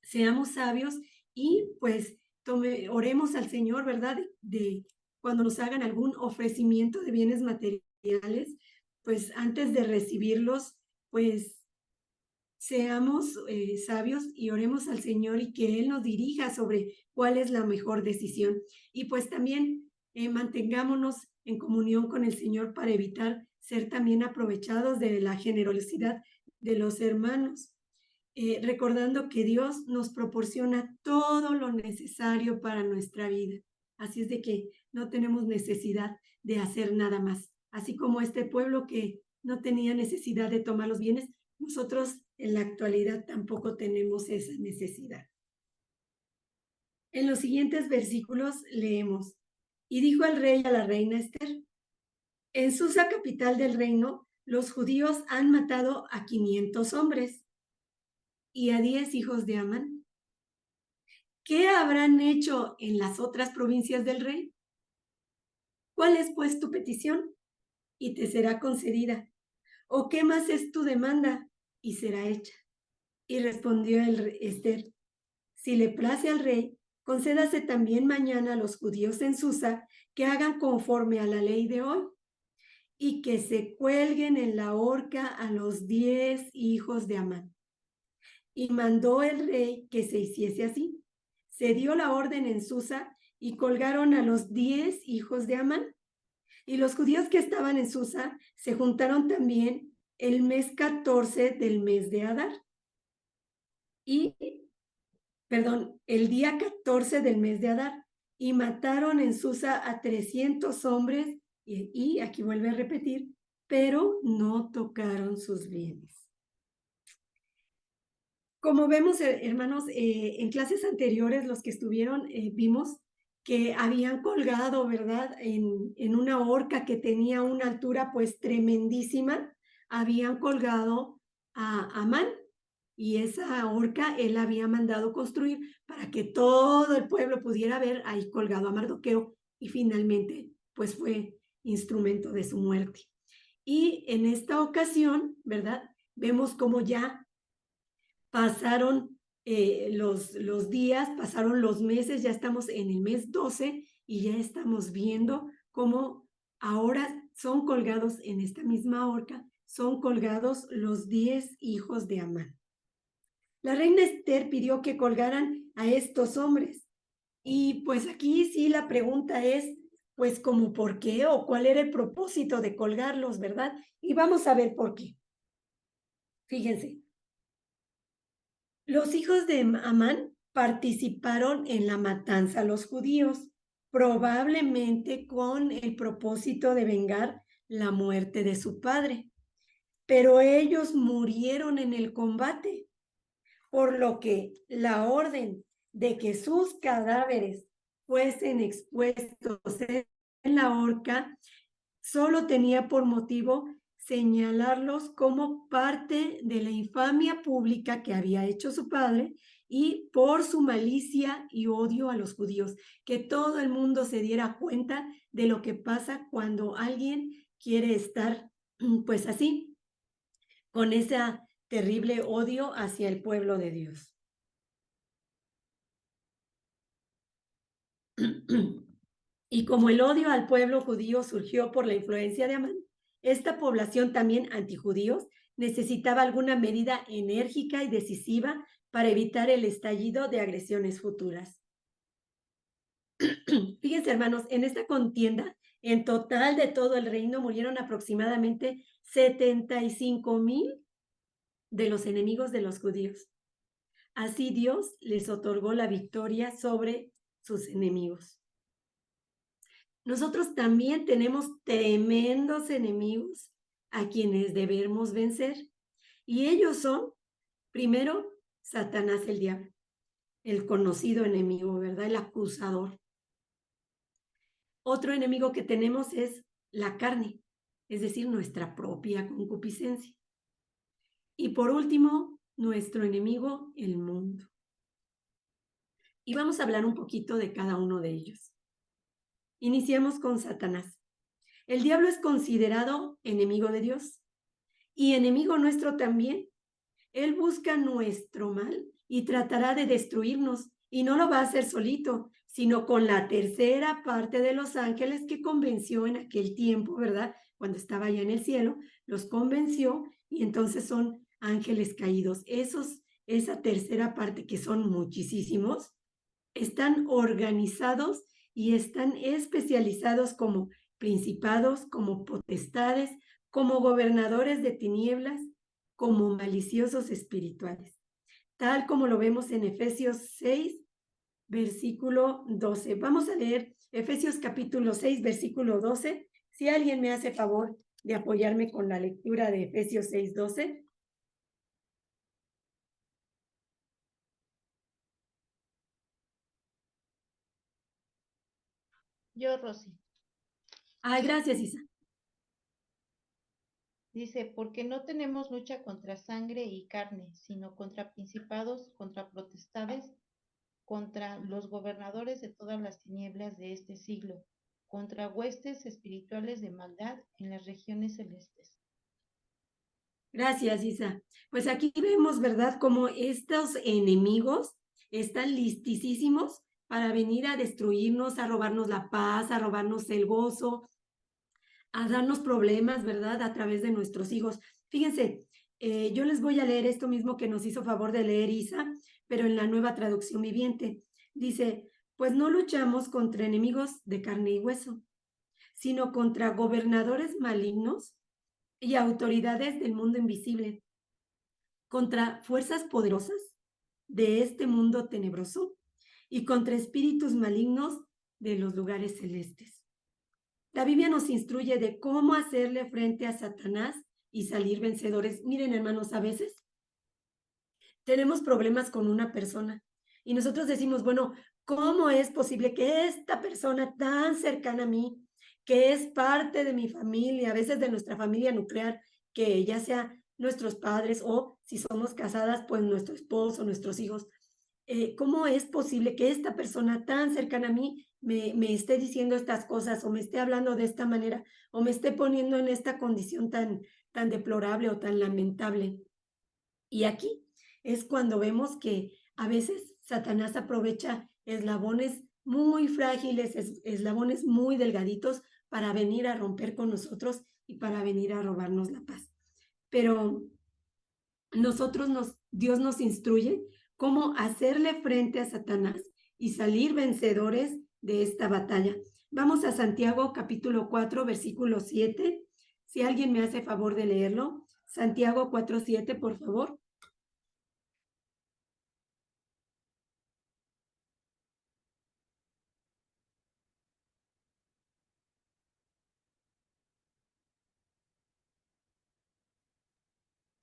seamos sabios y pues oremos al Señor, ¿verdad? De cuando nos hagan algún ofrecimiento de bienes materiales, pues antes de recibirlos, pues seamos sabios y oremos al Señor y que Él nos dirija sobre cuál es la mejor decisión. Y pues también mantengámonos en comunión con el Señor para evitar ser también aprovechados de la generosidad de los hermanos, recordando que Dios nos proporciona todo lo necesario para nuestra vida. Así es de que no tenemos necesidad de hacer nada más. Así como este pueblo que no tenía necesidad de tomar los bienes, nosotros en la actualidad tampoco tenemos esa necesidad. En los siguientes versículos leemos, y dijo el rey a la reina Esther, en Susa, capital del reino, los judíos han matado a 500 hombres y a 10 hijos de Amán. ¿Qué habrán hecho en las otras provincias del rey? ¿Cuál es pues tu petición? Y te será concedida. ¿O qué más es tu demanda? Y será hecha. Y respondió Esther, si le place al rey, concédase también mañana a los judíos en Susa que hagan conforme a la ley de hoy y que se cuelguen en la horca a los 10 hijos de Amán. Y mandó el rey que se hiciese así. Se dio la orden en Susa y colgaron a los 10 hijos de Amán. Y los judíos que estaban en Susa se juntaron también el mes 14 del mes de Adar. El día 14 del mes de Adar. Y mataron en Susa a 300 hombres, y aquí vuelve a repetir, pero no tocaron sus bienes. Como vemos, hermanos, en clases anteriores, los que estuvieron, vimos que habían colgado, ¿verdad? En una horca que tenía una altura pues tremendísima, habían colgado a Amán. y esa horca él había mandado construir para que todo el pueblo pudiera ver ahí colgado a Mardoqueo, y finalmente pues fue instrumento de su muerte. Y en esta ocasión, ¿verdad? Vemos cómo ya pasaron los días, pasaron los meses, ya estamos en el mes 12 y ya estamos viendo cómo ahora son colgados en esta misma horca, son colgados los 10 hijos de Amán. La reina Esther pidió que colgaran a estos hombres. Y pues aquí sí la pregunta es, pues como por qué o cuál era el propósito de colgarlos, ¿verdad? Y vamos a ver por qué. Fíjense, los hijos de Amán participaron en la matanza a los judíos, probablemente con el propósito de vengar la muerte de su padre, pero ellos murieron en el combate, por lo que la orden de que sus cadáveres fuesen expuestos en la horca solo tenía por motivo señalarlos como parte de la infamia pública que había hecho su padre y por su malicia y odio a los judíos, que todo el mundo se diera cuenta de lo que pasa cuando alguien quiere estar pues así, con ese terrible odio hacia el pueblo de Dios. Y como el odio al pueblo judío surgió por la influencia de Amán, esta población también antijudíos necesitaba alguna medida enérgica y decisiva para evitar el estallido de agresiones futuras. Fíjense, hermanos, en esta contienda, en total de todo el reino murieron aproximadamente 75,000 de los enemigos de los judíos. Así Dios les otorgó la victoria sobre sus enemigos. Nosotros también tenemos tremendos enemigos a quienes debemos vencer. Y ellos son, primero, Satanás el diablo, el conocido enemigo, ¿verdad? El acusador. Otro enemigo que tenemos es la carne, es decir, nuestra propia concupiscencia. Y por último, nuestro enemigo, el mundo. Y vamos a hablar un poquito de cada uno de ellos. Iniciamos con Satanás. El diablo es considerado enemigo de Dios y enemigo nuestro también. Él busca nuestro mal y tratará de destruirnos, y no lo va a hacer solito, sino con la tercera parte de los ángeles que convenció en aquel tiempo, ¿verdad? Cuando estaba allá en el cielo, los convenció y entonces son ángeles caídos. Esa tercera parte, que son muchísimos, están organizados y están especializados como principados, como potestades, como gobernadores de tinieblas, como maliciosos espirituales, tal como lo vemos en Efesios 6, versículo 12. Vamos a leer Efesios capítulo 6, versículo 12. Si alguien me hace favor de apoyarme con la lectura de Efesios 6, 12. Yo, Rosy. Ay, gracias, Isa. Dice, porque no tenemos lucha contra sangre y carne, sino contra principados, contra potestades, contra los gobernadores de todas las tinieblas de este siglo, contra huestes espirituales de maldad en las regiones celestes. Gracias, Isa. Pues aquí vemos, ¿verdad?, cómo estos enemigos están listísimos para venir a destruirnos, a robarnos la paz, a robarnos el gozo, a darnos problemas, ¿verdad?, a través de nuestros hijos. Fíjense, yo les voy a leer esto mismo que nos hizo favor de leer Isa, pero en la Nueva Traducción Viviente. Dice, pues no luchamos contra enemigos de carne y hueso, sino contra gobernadores malignos y autoridades del mundo invisible, contra fuerzas poderosas de este mundo tenebroso y contra espíritus malignos de los lugares celestes. La Biblia nos instruye de cómo hacerle frente a Satanás y salir vencedores. Miren, hermanos, a veces tenemos problemas con una persona y nosotros decimos, bueno, ¿cómo es posible que esta persona tan cercana a mí, que es parte de mi familia, a veces de nuestra familia nuclear, que ya sea nuestros padres o si somos casadas, pues nuestro esposo, nuestros hijos. ¿Cómo es posible que esta persona tan cercana a mí me esté diciendo estas cosas o me esté hablando de esta manera o me esté poniendo en esta condición tan deplorable o tan lamentable? Y aquí es cuando vemos que a veces Satanás aprovecha eslabones muy frágiles, eslabones muy delgaditos para venir a romper con nosotros y para venir a robarnos la paz. Pero Dios nos instruye cómo hacerle frente a Satanás y salir vencedores de esta batalla. Vamos a Santiago capítulo 4, versículo 7. Si alguien me hace favor de leerlo. Santiago 4, 7, por favor.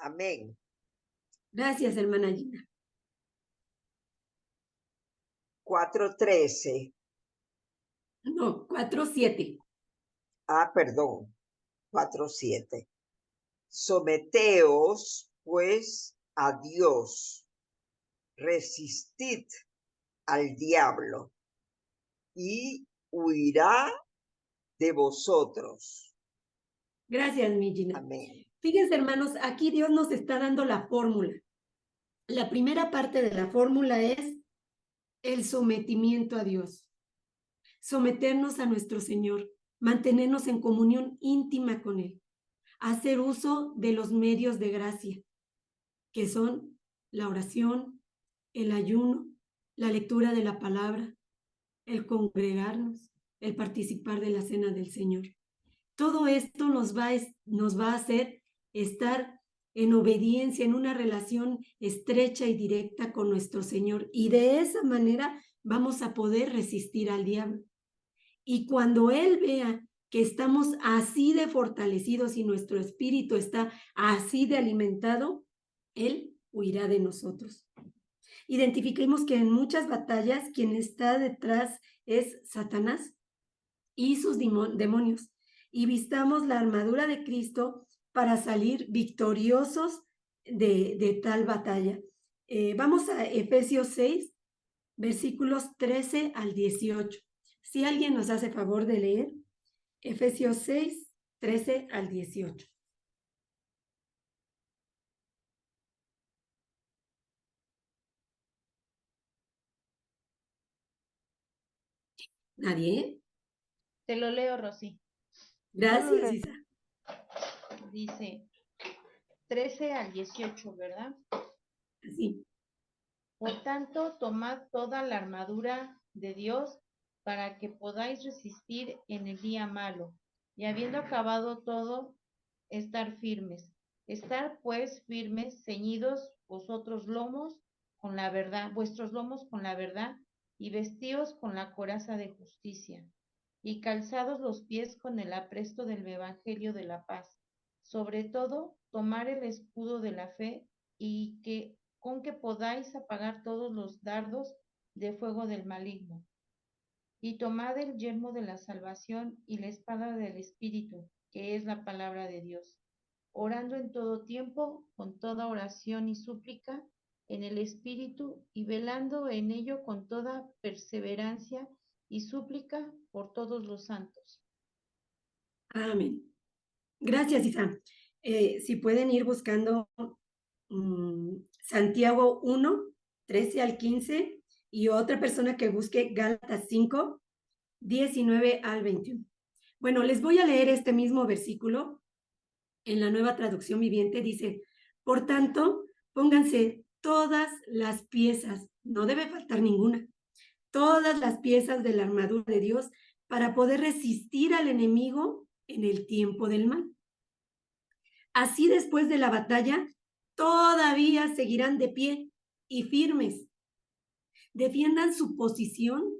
Amén. Gracias, hermana Gina. 4:13. No, 4, 7. Perdón. 4:7. Someteos, pues, a Dios. Resistid al diablo y huirá de vosotros. Gracias, mi Gina. Amén. Fíjense, hermanos, aquí Dios nos está dando la fórmula. La primera parte de la fórmula es el sometimiento a Dios. Someternos a nuestro Señor, mantenernos en comunión íntima con Él, hacer uso de los medios de gracia, que son la oración, el ayuno, la lectura de la palabra, el congregarnos, el participar de la cena del Señor. Todo esto nos va a hacer estar en obediencia, en una relación estrecha y directa con nuestro Señor. Y de esa manera vamos a poder resistir al diablo. Y cuando Él vea que estamos así de fortalecidos y nuestro espíritu está así de alimentado, Él huirá de nosotros. Identifiquemos que en muchas batallas quien está detrás es Satanás y sus demonios. Y vistamos la armadura de Cristo para salir victoriosos de tal batalla. Vamos a Efesios 6, versículos 13 al 18. Si alguien nos hace favor de leer, Efesios 6, 13 al 18. ¿Nadie? Te lo leo, Rosy. Gracias, Isa. Dice 13 al 18, ¿verdad? Sí. Por tanto, tomad toda la armadura de Dios para que podáis resistir en el día malo, y habiendo acabado todo, estar firmes. Estar pues firmes, ceñidos vuestros lomos con la verdad, y vestidos con la coraza de justicia, y calzados los pies con el apresto del evangelio de la paz. Sobre todo, tomar el escudo de la fe y con que podáis apagar todos los dardos de fuego del maligno. Y tomad el yelmo de la salvación y la espada del Espíritu, que es la palabra de Dios, orando en todo tiempo, con toda oración y súplica, en el Espíritu, y velando en ello con toda perseverancia y súplica por todos los santos. Amén. Gracias, Isa. Si pueden ir buscando Santiago 1, 13 al 15, y otra persona que busque Gálatas 5, 19 al 21. Bueno, les voy a leer este mismo versículo en la Nueva Traducción Viviente. Dice, por tanto, pónganse todas las piezas, no debe faltar ninguna, todas las piezas de la armadura de Dios para poder resistir al enemigo en el tiempo del mal. Así después de la batalla, todavía seguirán de pie y firmes. Defiendan su posición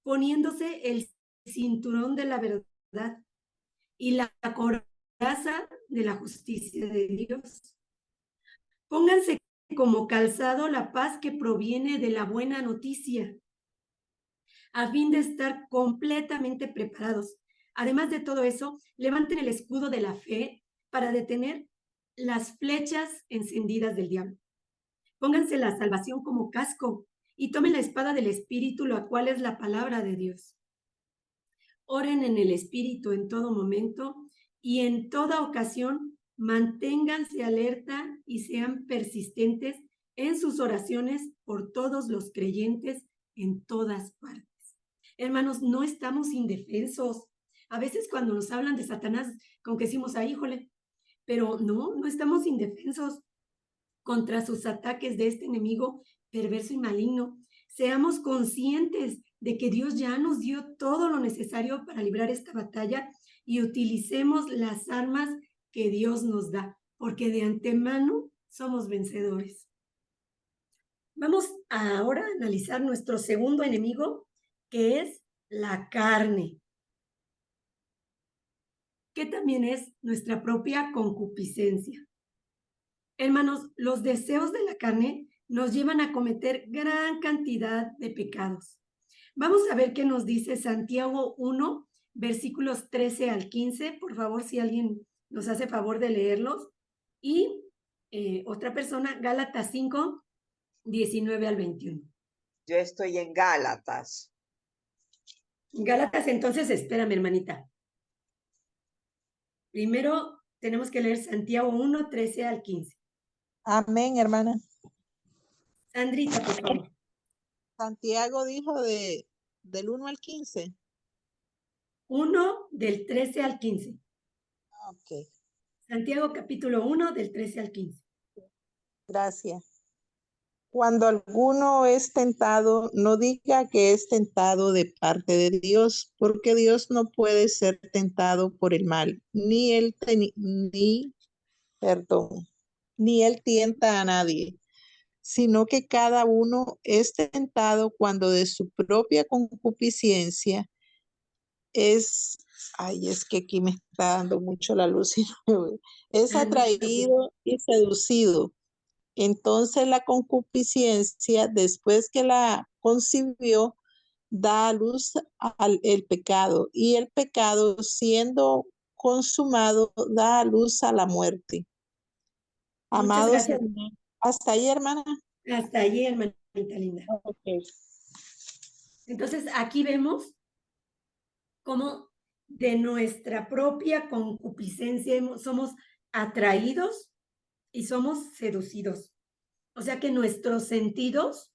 poniéndose el cinturón de la verdad y la coraza de la justicia de Dios. Pónganse como calzado la paz que proviene de la buena noticia, a fin de estar completamente preparados. Además de todo eso, levanten el escudo de la fe para detener las flechas encendidas del diablo. Pónganse la salvación como casco y tomen la espada del Espíritu, la cual es la palabra de Dios. Oren en el Espíritu en todo momento y en toda ocasión manténganse alerta y sean persistentes en sus oraciones por todos los creyentes en todas partes. Hermanos, no estamos indefensos. A veces cuando nos hablan de Satanás, como que decimos, ah, híjole, pero no estamos indefensos contra sus ataques de este enemigo perverso y maligno. Seamos conscientes de que Dios ya nos dio todo lo necesario para librar esta batalla y utilicemos las armas que Dios nos da, porque de antemano somos vencedores. Vamos ahora a analizar nuestro segundo enemigo, que es la carne, que también es nuestra propia concupiscencia. Hermanos, los deseos de la carne nos llevan a cometer gran cantidad de pecados. Vamos a ver qué nos dice Santiago 1, versículos 13 al 15. Por favor, si alguien nos hace favor de leerlos. Y otra persona, Gálatas 5, 19 al 21. Yo estoy en Gálatas. Gálatas, entonces, espérame, hermanita. Primero tenemos que leer Santiago 1, 13 al 15. Amén, hermana. Sandrita, por favor. Santiago dijo del 1 al 15. 1 del 13 al 15. Ok, Santiago capítulo 1 del 13 al 15. gracias. Cuando alguno es tentado, no diga que es tentado de parte de Dios, porque Dios no puede ser tentado por el mal, ni él tienta a nadie, sino que cada uno es tentado cuando de su propia concupiscencia es que aquí me está dando mucho la luz y no me veo. Es atraído y seducido. Entonces la concupiscencia, después que la concibió, da a luz el pecado, y el pecado, siendo consumado, da a luz a la muerte. Muchas Amados gracias. hermanos, hasta ahí, hermana. Hasta allí, hermanita linda. Okay. Entonces, aquí vemos cómo de nuestra propia concupiscencia somos atraídos y somos seducidos. O sea que nuestros sentidos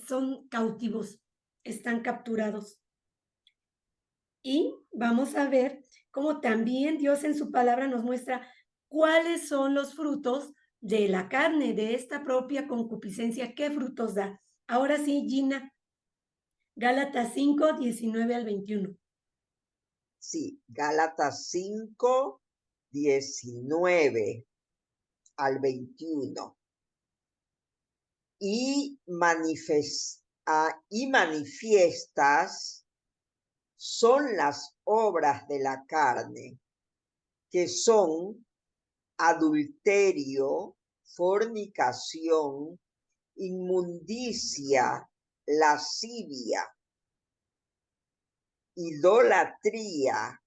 son cautivos, están capturados. Y vamos a ver cómo también Dios en su palabra nos muestra cuáles son los frutos de la carne, de esta propia concupiscencia, qué frutos da. Ahora sí, Gina, Gálatas 5, 19 al 21. Sí, Gálatas 5, 19 al 21. Y manifiestas son las obras de la carne, que son adulterio, fornicación, inmundicia, lascivia, idolatría,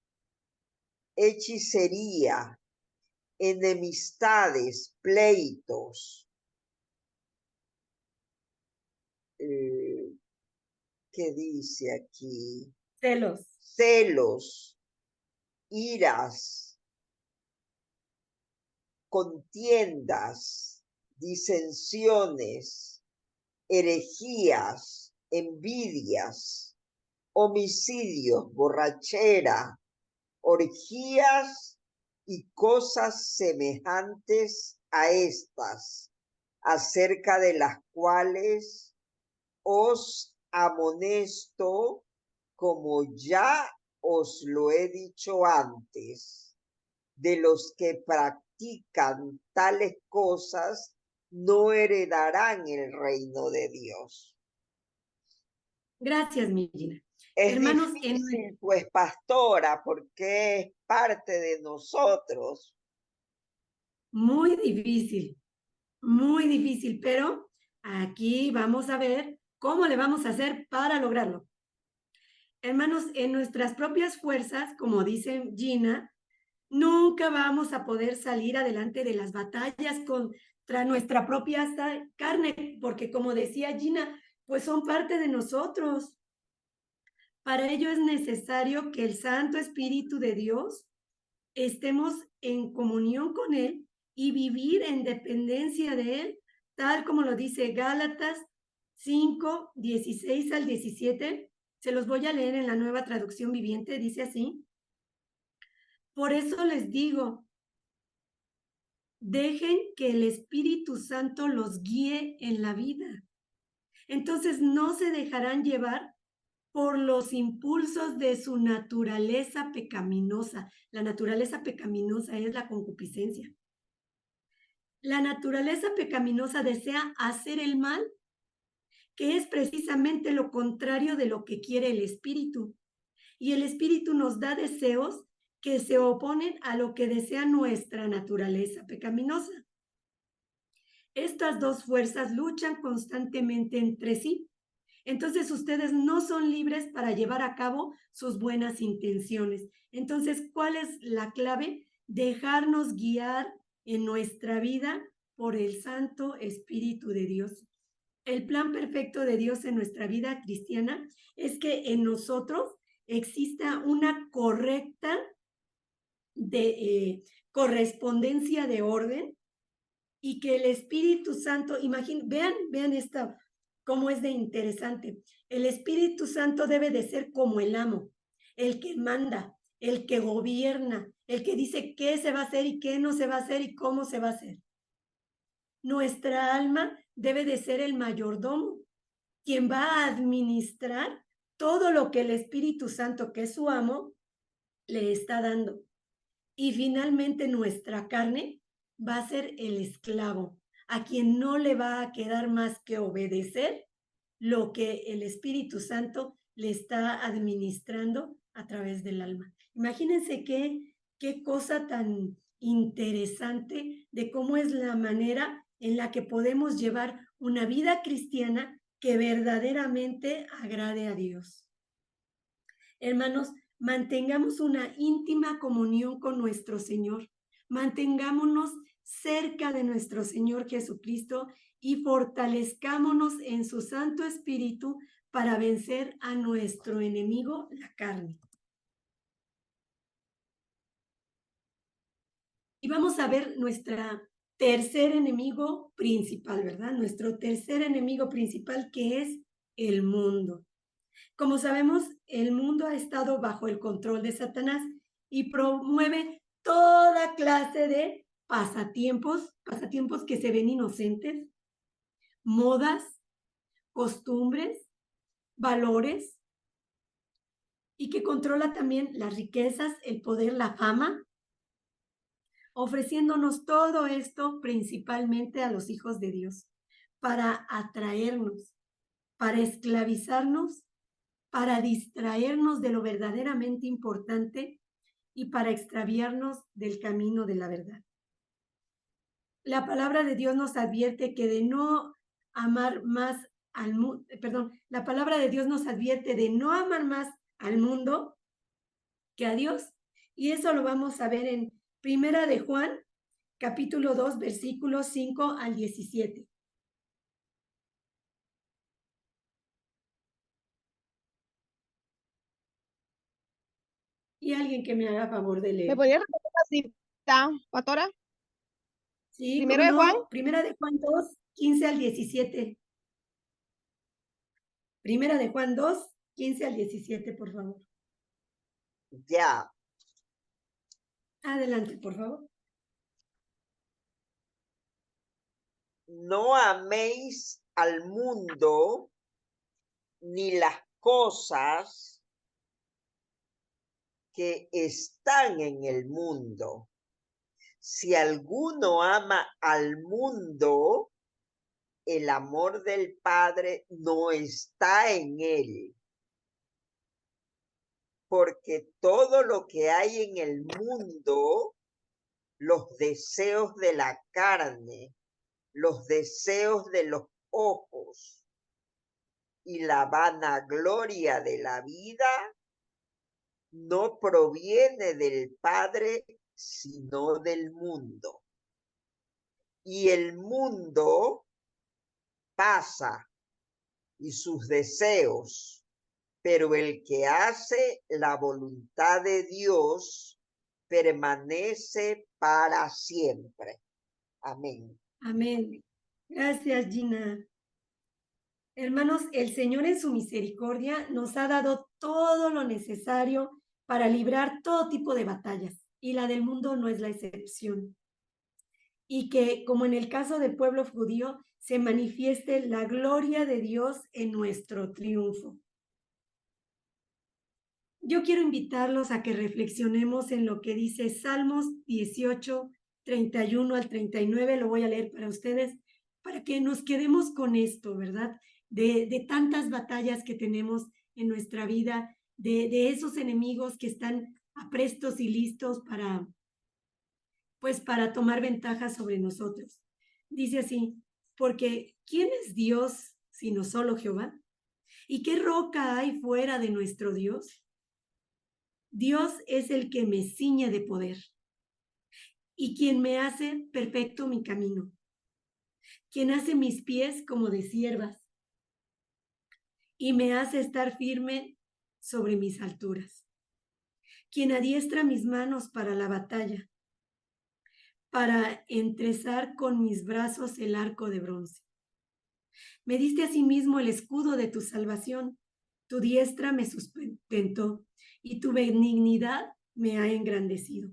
hechicería, enemistades, pleitos. ¿Qué dice aquí? Celos, iras, contiendas, disensiones, herejías, envidias, homicidios, borrachera, orgías y cosas semejantes a estas, acerca de las cuales os amonesto, como ya os lo he dicho antes, de los que practican tales cosas no heredarán el reino de Dios. Gracias, mi Gina. Es Hermanos, difícil, pues, pastora, porque es parte de nosotros. muy difícil, pero aquí vamos a ver cómo le vamos a hacer para lograrlo. Hermanos, en nuestras propias fuerzas, como dice Gina, Nunca vamos a poder salir adelante de las batallas contra nuestra propia carne, porque como decía Gina, pues son parte de nosotros. Para ello es necesario que el Santo Espíritu de Dios estemos en comunión con Él y vivir en dependencia de Él, tal como lo dice Gálatas 5, 16 al 17. Se los voy a leer en la Nueva Traducción Viviente, dice así. Por eso les digo, dejen que el Espíritu Santo los guíe en la vida. Entonces no se dejarán llevar por los impulsos de su naturaleza pecaminosa. La naturaleza pecaminosa es la concupiscencia. La naturaleza pecaminosa desea hacer el mal, que es precisamente lo contrario de lo que quiere el Espíritu. Y el Espíritu nos da deseos que se oponen a lo que desea nuestra naturaleza pecaminosa. Estas dos fuerzas luchan constantemente entre sí. Entonces ustedes no son libres para llevar a cabo sus buenas intenciones. Entonces, ¿cuál es la clave? Dejarnos guiar en nuestra vida por el Santo Espíritu de Dios. El plan perfecto de Dios en nuestra vida cristiana es que en nosotros exista una correcta correspondencia de orden y que el Espíritu Santo, vean esto, cómo es de interesante. El Espíritu Santo debe de ser como el amo, el que manda, el que gobierna, el que dice qué se va a hacer y qué no se va a hacer y cómo se va a hacer. Nuestra alma debe de ser el mayordomo, quien va a administrar todo lo que el Espíritu Santo, que es su amo, le está dando. Y finalmente nuestra carne va a ser el esclavo, a quien no le va a quedar más que obedecer lo que el Espíritu Santo le está administrando a través del alma. Imagínense qué cosa tan interesante de cómo es la manera en la que podemos llevar una vida cristiana que verdaderamente agrade a Dios. Hermanos, mantengamos una íntima comunión con nuestro Señor. Mantengámonos cerca de nuestro Señor Jesucristo y fortalezcámonos en su Santo Espíritu para vencer a nuestro enemigo, la carne. Y vamos a ver nuestro tercer enemigo principal, ¿verdad? Nuestro tercer enemigo principal, que es el mundo. Como sabemos, el mundo ha estado bajo el control de Satanás y promueve toda clase de pasatiempos que se ven inocentes, modas, costumbres, valores, y que controla también las riquezas, el poder, la fama, ofreciéndonos todo esto principalmente a los hijos de Dios, para atraernos, para esclavizarnos, para distraernos de lo verdaderamente importante y para extraviarnos del camino de la verdad. La palabra de Dios nos advierte que de no amar más al mundo, la palabra de Dios nos advierte de no amar más al mundo que a Dios. Y eso lo vamos a ver en Primera de Juan, capítulo 2, versículos 5 al 17. Y alguien que me haga favor de leer. ¿Me podría repetir la cita, pastora? Sí, Primero de Juan. Primera de Juan 2, 15 al 17. Primera de Juan 2, 15 al 17, por favor. Ya. Adelante, por favor. No améis al mundo ni las cosas que están en el mundo. Si alguno ama al mundo, el amor del Padre no está en él. Porque todo lo que hay en el mundo, los deseos de la carne, los deseos de los ojos y la vanagloria de la vida, no proviene del Padre, sino del mundo. Y el mundo pasa y sus deseos, pero el que hace la voluntad de Dios permanece para siempre. Amén. Amén. Gracias, Gina. Hermanos, el Señor en su misericordia nos ha dado todo lo necesario para librar todo tipo de batallas, y la del mundo no es la excepción. Y que, como en el caso del pueblo judío, se manifieste la gloria de Dios en nuestro triunfo. Yo quiero invitarlos a que reflexionemos en lo que dice Salmos 18, 31 al 39, lo voy a leer para ustedes, para que nos quedemos con esto, ¿verdad? De tantas batallas que tenemos en nuestra vida, de esos enemigos que están aprestos y listos para tomar ventaja sobre nosotros. Dice así, porque ¿quién es Dios sino solo Jehová? ¿Y qué roca hay fuera de nuestro Dios? Dios es el que me ciñe de poder y quien me hace perfecto mi camino, quien hace mis pies como de ciervas y me hace estar firme sobre mis alturas, quien adiestra mis manos para la batalla, para entrezar con mis brazos el arco de bronce. Me diste asimismo el escudo de tu salvación, tu diestra me sustentó y tu benignidad me ha engrandecido.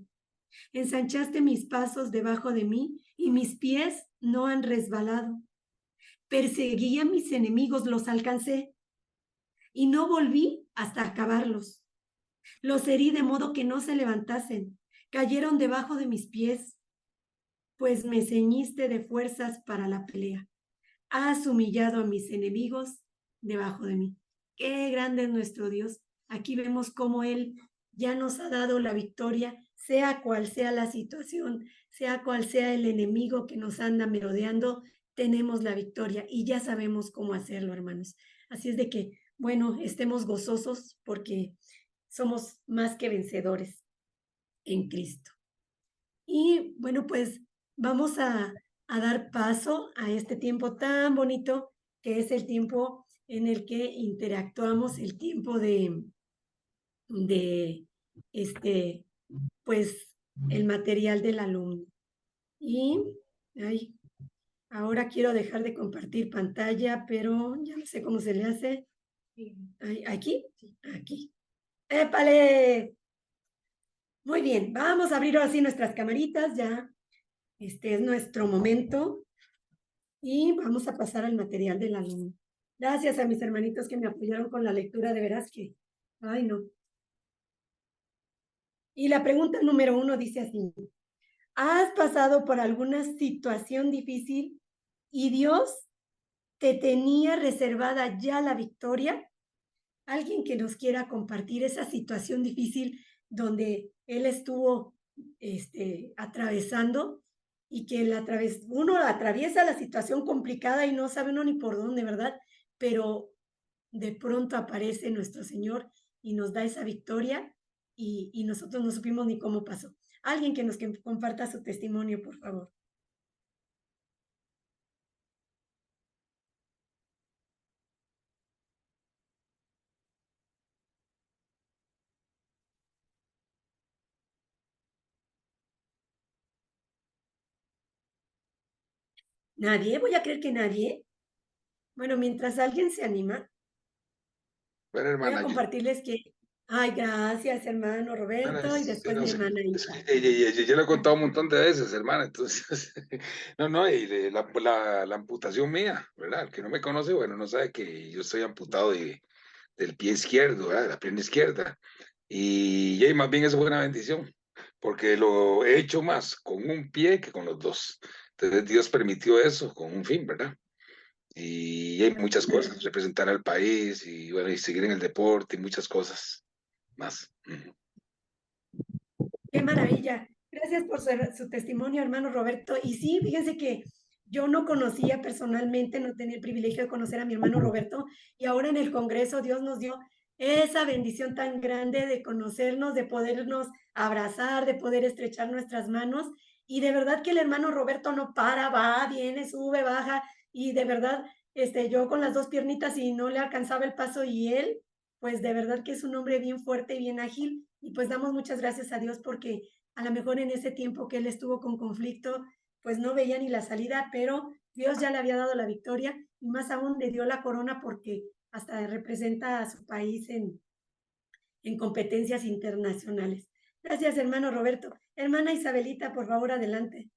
Ensanchaste mis pasos debajo de mí y mis pies no han resbalado. Perseguí a mis enemigos, los alcancé y no volví hasta acabarlos. Los herí de modo que no se levantasen, cayeron debajo de mis pies, pues me ceñiste de fuerzas para la pelea. Has humillado a mis enemigos debajo de mí. Qué grande es nuestro Dios. Aquí vemos cómo Él ya nos ha dado la victoria, sea cual sea la situación, sea cual sea el enemigo que nos anda merodeando, tenemos la victoria y ya sabemos cómo hacerlo, hermanos. Así es de que, bueno, estemos gozosos porque somos más que vencedores en Cristo. Y bueno, pues vamos a dar paso a este tiempo tan bonito que es el tiempo en el que interactuamos, el tiempo de pues, el material del alumno. Y ahora quiero dejar de compartir pantalla, pero ya no sé cómo se le hace. ¿Aquí? Aquí. ¡Épale! Muy bien, vamos a abrir así nuestras camaritas ya. Este es nuestro momento y vamos a pasar al material del alumno. Gracias a mis hermanitos que me apoyaron con la lectura, de veras que, ay no. Y la pregunta número 1 dice así, ¿has pasado por alguna situación difícil y Dios te tenía reservada ya la victoria? Alguien que nos quiera compartir esa situación difícil donde él estuvo atravesando y que uno atraviesa la situación complicada y no sabe uno ni por dónde, ¿verdad? Pero de pronto aparece nuestro Señor y nos da esa victoria y nosotros no supimos ni cómo pasó. Alguien que nos comparta su testimonio, por favor. ¿Nadie? Voy a creer que nadie. Bueno, mientras alguien se anima, Bueno, hermana, voy a compartirles que... Ay, gracias, hermano Roberto, y después mi hermana Isa. Yo lo he contado un montón de veces, hermana, entonces, no, y la amputación mía, ¿verdad? El que no me conoce, bueno, no sabe que yo estoy amputado del pie izquierdo, ¿verdad? De la pierna izquierda, y más bien eso fue una bendición, porque lo he hecho más con un pie que con los dos, entonces Dios permitió eso con un fin, ¿verdad? Y hay muchas cosas, representar al país, y bueno, y seguir en el deporte, y muchas cosas más. Qué maravilla. Gracias por su testimonio, hermano Roberto. Y sí, fíjense que yo no conocía personalmente, no tenía el privilegio de conocer a mi hermano Roberto, y ahora en el Congreso Dios nos dio esa bendición tan grande de conocernos, de podernos abrazar, de poder estrechar nuestras manos. Y de verdad que el hermano Roberto no para, va, viene, sube, baja. Y de verdad, yo con las dos piernitas y no le alcanzaba el paso y él, pues de verdad que es un hombre bien fuerte y bien ágil. Y pues damos muchas gracias a Dios porque a lo mejor en ese tiempo que él estuvo con conflicto, pues no veía ni la salida, pero Dios ya le había dado la victoria y más aún le dio la corona porque hasta representa a su país en competencias internacionales. Gracias, hermano Roberto. Hermana Isabelita, por favor, adelante.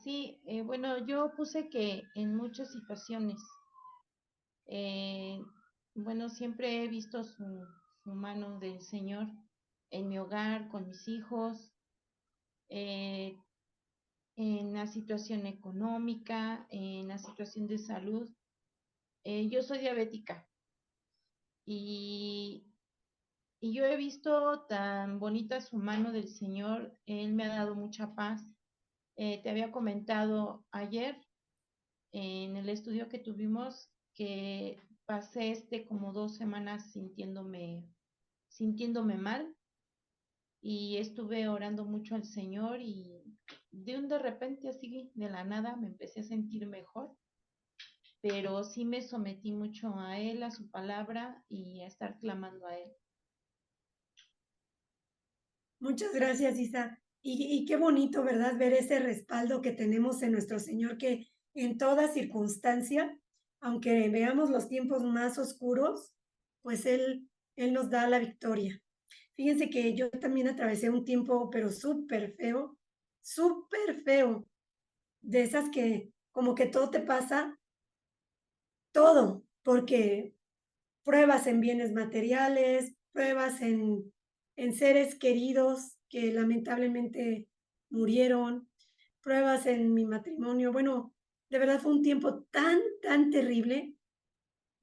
Sí, bueno, yo puse que en muchas situaciones, eh, bueno, siempre he visto su mano del Señor en mi hogar, con mis hijos, eh, en la situación económica, en la situación de salud. Yo soy diabética y, y yo he visto tan bonita su mano del Señor. Él me ha dado mucha paz. Te había comentado ayer en el estudio que tuvimos que pasé como 2 semanas sintiéndome mal y estuve orando mucho al Señor y de repente así de la nada me empecé a sentir mejor, pero sí me sometí mucho a Él, a su palabra y a estar clamando a Él. Muchas gracias, Isa. Y qué bonito, ¿verdad? Ver ese respaldo que tenemos en nuestro Señor, que en toda circunstancia, aunque veamos los tiempos más oscuros, pues Él nos da la victoria. Fíjense que yo también atravesé un tiempo, pero súper feo, de esas que como que todo te pasa, todo, porque pruebas en bienes materiales, pruebas en seres queridos que lamentablemente murieron, pruebas en mi matrimonio. Bueno, de verdad fue un tiempo tan terrible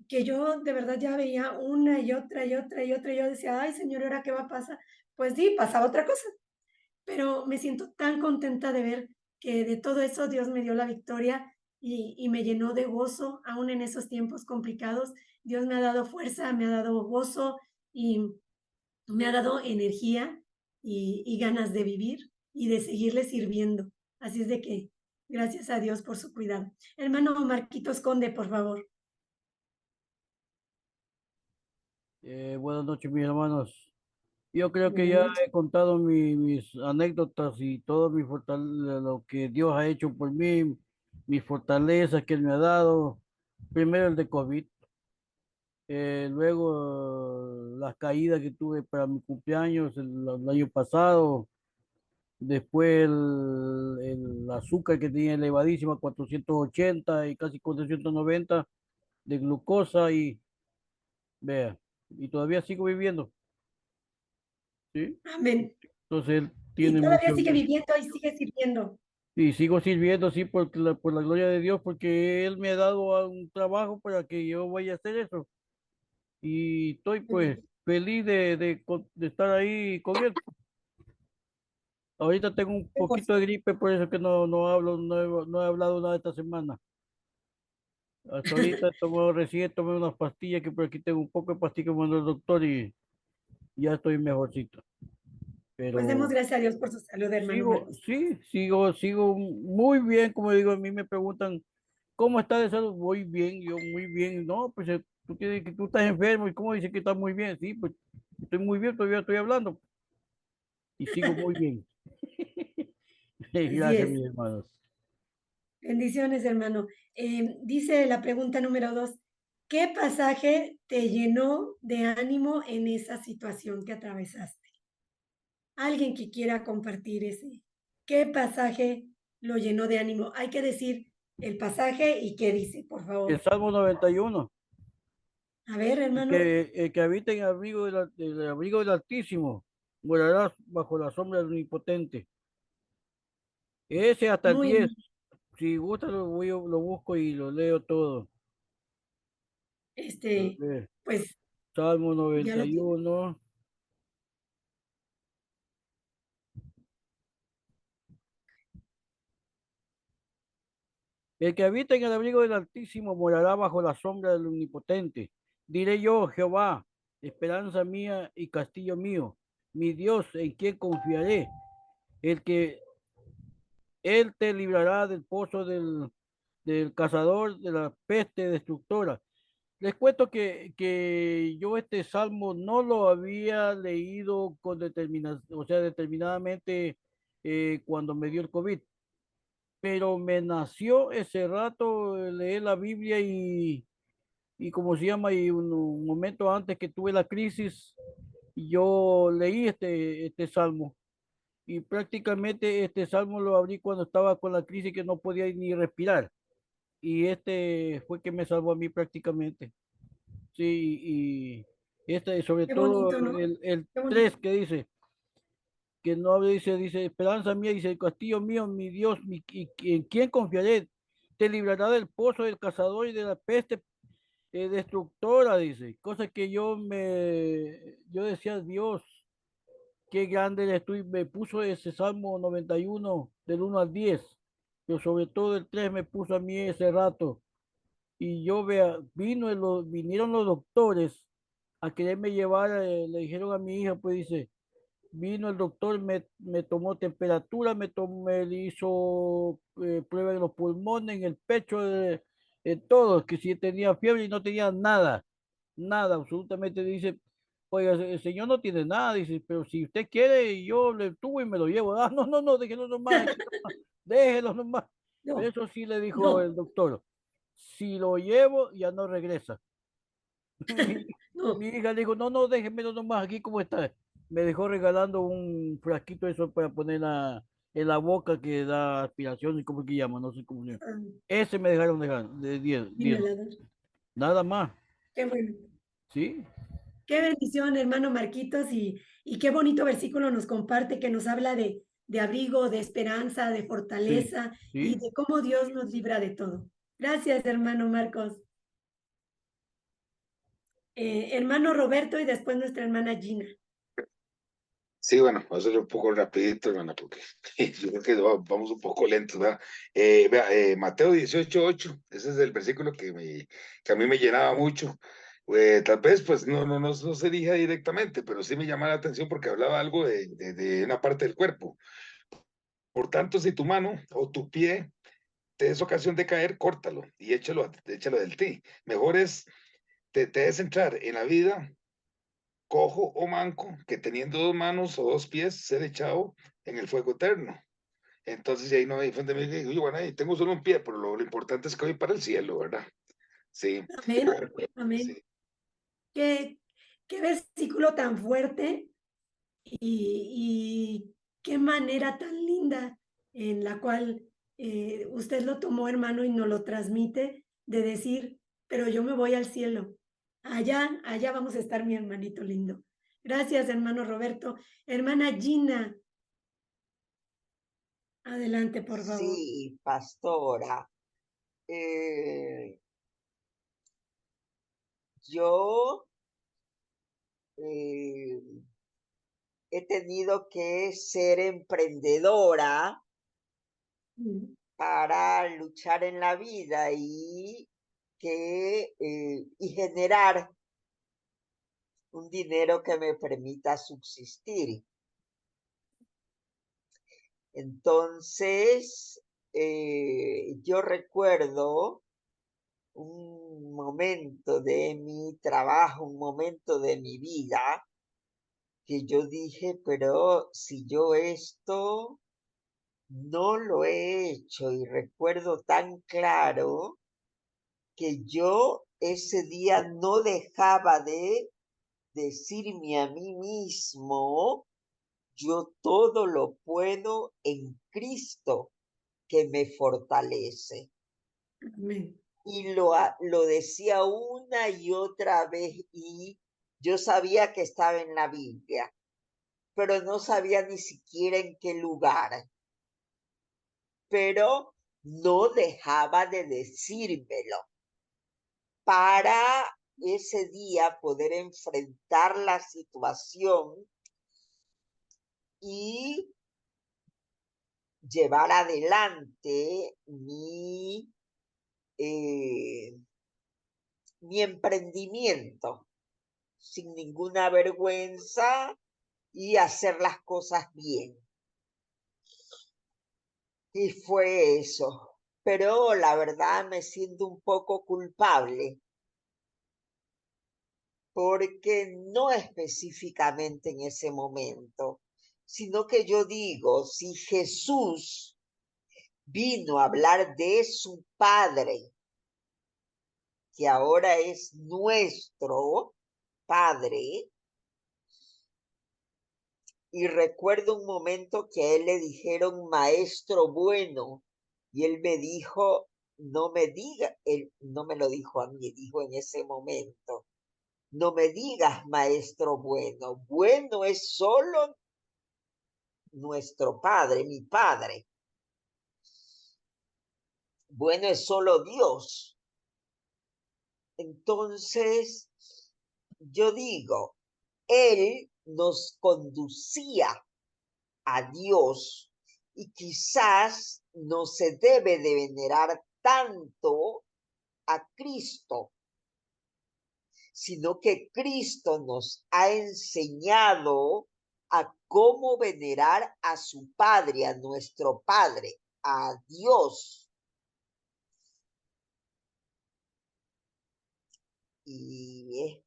que yo de verdad ya veía una y otra y otra y otra. Y yo decía, ay, Señor, ¿ahora qué va a pasar? Pues sí, pasaba otra cosa. Pero me siento tan contenta de ver que de todo eso Dios me dio la victoria y me llenó de gozo, aún en esos tiempos complicados. Dios me ha dado fuerza, me ha dado gozo y me ha dado energía y ganas de vivir y de seguirle sirviendo. Así es de que gracias a Dios por su cuidado. Hermano Marquitos Conde, por favor. Buenas noches, mis hermanos. Yo creo que Buenas ya noches. he contado mis anécdotas y todo lo que Dios ha hecho por mí, mis fortalezas que Él me ha dado. Primero el de COVID, luego las caídas que tuve para mi cumpleaños el año pasado, después el azúcar que tenía elevadísima, 480 y casi 490 de glucosa y vea, y todavía sigo viviendo, ¿sí? Amén. Entonces Él Y tiene todavía mucho. sigue viviendo y sigue sirviendo. Y sigo sirviendo, sí, por la gloria de Dios, porque Él me ha dado un trabajo para que yo vaya a hacer eso. Y estoy pues feliz de estar ahí con Él. Ahorita tengo un poquito de gripe, por eso que no hablo, no he hablado nada esta semana. Hasta ahorita recién tomé unas pastillas, que por aquí tengo un poco de pastillas que me mandó el doctor y ya estoy mejorcito. Pues demos Pero gracias a Dios por su salud, hermano sigo, Marcos. sí, sigo muy bien, como digo, a mí me preguntan, ¿cómo está de salud? Muy bien, yo muy bien. No, pues tú estás enfermo y cómo dices que estás muy bien. Sí, pues estoy muy bien, todavía estoy hablando y sigo muy bien. Así Gracias, es. mis hermanos. Bendiciones, hermano. Dice la pregunta número 2, ¿qué pasaje te llenó de ánimo en esa situación que atravesaste? Alguien que quiera compartir ese. ¿Qué pasaje lo llenó de ánimo? Hay que decir el pasaje y qué dice, por El favor. Salmo 91, A ver, hermano. el que habita en el abrigo del Altísimo, morará bajo la sombra del Omnipotente. Ese hasta el Muy 10, bien. si gusta lo busco y lo leo todo. A ver, Pues Salmo ya noventa lo y tiene. uno. El que habita en el abrigo del Altísimo morará bajo la sombra del Omnipotente. Diré yo, Jehová, esperanza mía y castillo mío, mi Dios en quien confiaré, el que él te librará del pozo del cazador, de la peste destructora. Les cuento que yo este salmo no lo había leído con determinación, o sea, determinadamente cuando me dio el COVID, pero me nació ese rato leer la Biblia y como se llama, y un momento antes que tuve la crisis, yo leí este salmo. Y prácticamente este salmo lo abrí cuando estaba con la crisis que no podía ni respirar. Y este fue que me salvó a mí prácticamente. Sí, y este, sobre Qué todo bonito, ¿no? el Qué bonito. 3 que dice, que no hable, dice, esperanza mía, dice, el castillo mío, mi Dios, ¿en quién confiaré? Te librará del pozo del cazador y de la peste destructora, dice. Cosa que yo decía, Dios, qué grande eres tú, y me puso ese Salmo 91 del 1 al 10, pero sobre todo el 3 me puso a mí ese rato. Y yo vea, vinieron los doctores a quererme llevar, le dijeron a mi hija, pues dice, vino el doctor, me tomó temperatura, me hizo prueba de los pulmones, en el pecho, en todo, que si tenía fiebre y no tenía nada, nada, absolutamente. Dice, oiga, el señor no tiene nada, dice, pero si usted quiere, yo le tuvo y me lo llevo. Ah, no, no, no, déjelo nomás, déjelo nomás. Pero No, eso sí le dijo el no, doctor, si lo llevo, ya no regresa. Mi, no. mi hija le dijo, no, no, déjenmelo nomás aquí como está. Me dejó regalando un frasquito eso para poner en la boca que da aspiración, y cómo que llama, no sé cómo se llama. Ah, Ese me dejaron dejar, de 10. inhalador. Nada más, Qué bueno. ¿sí? Qué bendición, hermano Marquitos, y qué bonito versículo nos comparte que nos habla de abrigo, de esperanza, de Sí, fortaleza y sí. de cómo Dios nos libra de todo. Gracias, hermano Marcos. Hermano Roberto y después nuestra hermana Gina. Sí, bueno, voy a hacerlo un poco rapidito, hermana, porque yo creo que vamos un poco lentos, ¿verdad? Vea, Mateo 18:8, ese es el versículo que a mí me llenaba mucho. Tal vez, pues, no se dirige directamente, pero sí me llamaba la atención porque hablaba algo de una parte del cuerpo. Por tanto, si tu mano o tu pie te es ocasión de caer, córtalo y échalo del ti. Mejor es te des entrar en la vida cojo o manco, que teniendo 2 manos o 2 pies, ser echado en el fuego eterno. Entonces, ahí no hay frente me digo, bueno, ahí tengo solo un pie, pero lo importante es que voy para el cielo, ¿verdad? Sí, Amén, amén. sí. Qué, qué versículo tan fuerte y qué manera tan linda en la cual usted lo tomó, hermano, y nos lo transmite de decir, pero yo me voy al cielo. Allá vamos a estar, mi hermanito lindo. Gracias, hermano Roberto. Hermana Gina, adelante, por favor. Sí, pastora. eh, yo eh, he tenido que ser emprendedora Mm, para luchar en la vida y generar un dinero que me permita subsistir. Entonces, yo recuerdo un momento de mi trabajo, un momento de mi vida, que yo dije, pero si yo esto no lo he hecho y recuerdo tan claro que yo ese día no dejaba de decirme a mí mismo, yo todo lo puedo en Cristo que me fortalece. amén. Y lo decía una y otra vez y yo sabía que estaba en la Biblia, pero no sabía ni siquiera en qué lugar, pero no dejaba de decírmelo para ese día poder enfrentar la situación y llevar adelante mi mi emprendimiento sin ninguna vergüenza y hacer las cosas bien. Y fue eso. Pero la verdad me siento un poco culpable porque no específicamente en ese momento, sino que yo digo, si Jesús vino a hablar de su Padre, que ahora es nuestro Padre, y recuerdo un momento que a él le dijeron maestro bueno, y él me dijo, no me diga, él no me lo dijo a mí, dijo en ese momento, no me digas maestro bueno, bueno es solo nuestro Padre, mi Padre. Bueno es solo Dios. Entonces, yo digo, Él nos conducía a Dios y quizás no se debe de venerar tanto a Cristo, sino que Cristo nos ha enseñado a cómo venerar a su Padre, a nuestro Padre, a Dios. Y es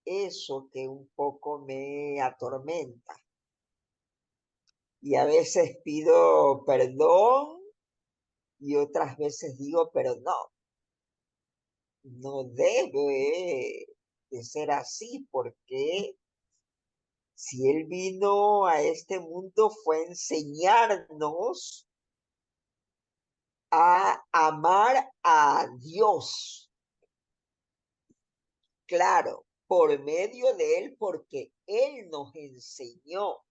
eso que un poco me atormenta. Y a veces pido perdón y otras veces digo, pero no debe de ser así, porque si Él vino a este mundo fue a enseñarnos a amar a Dios. Claro, por medio de Él, porque Él nos enseñó,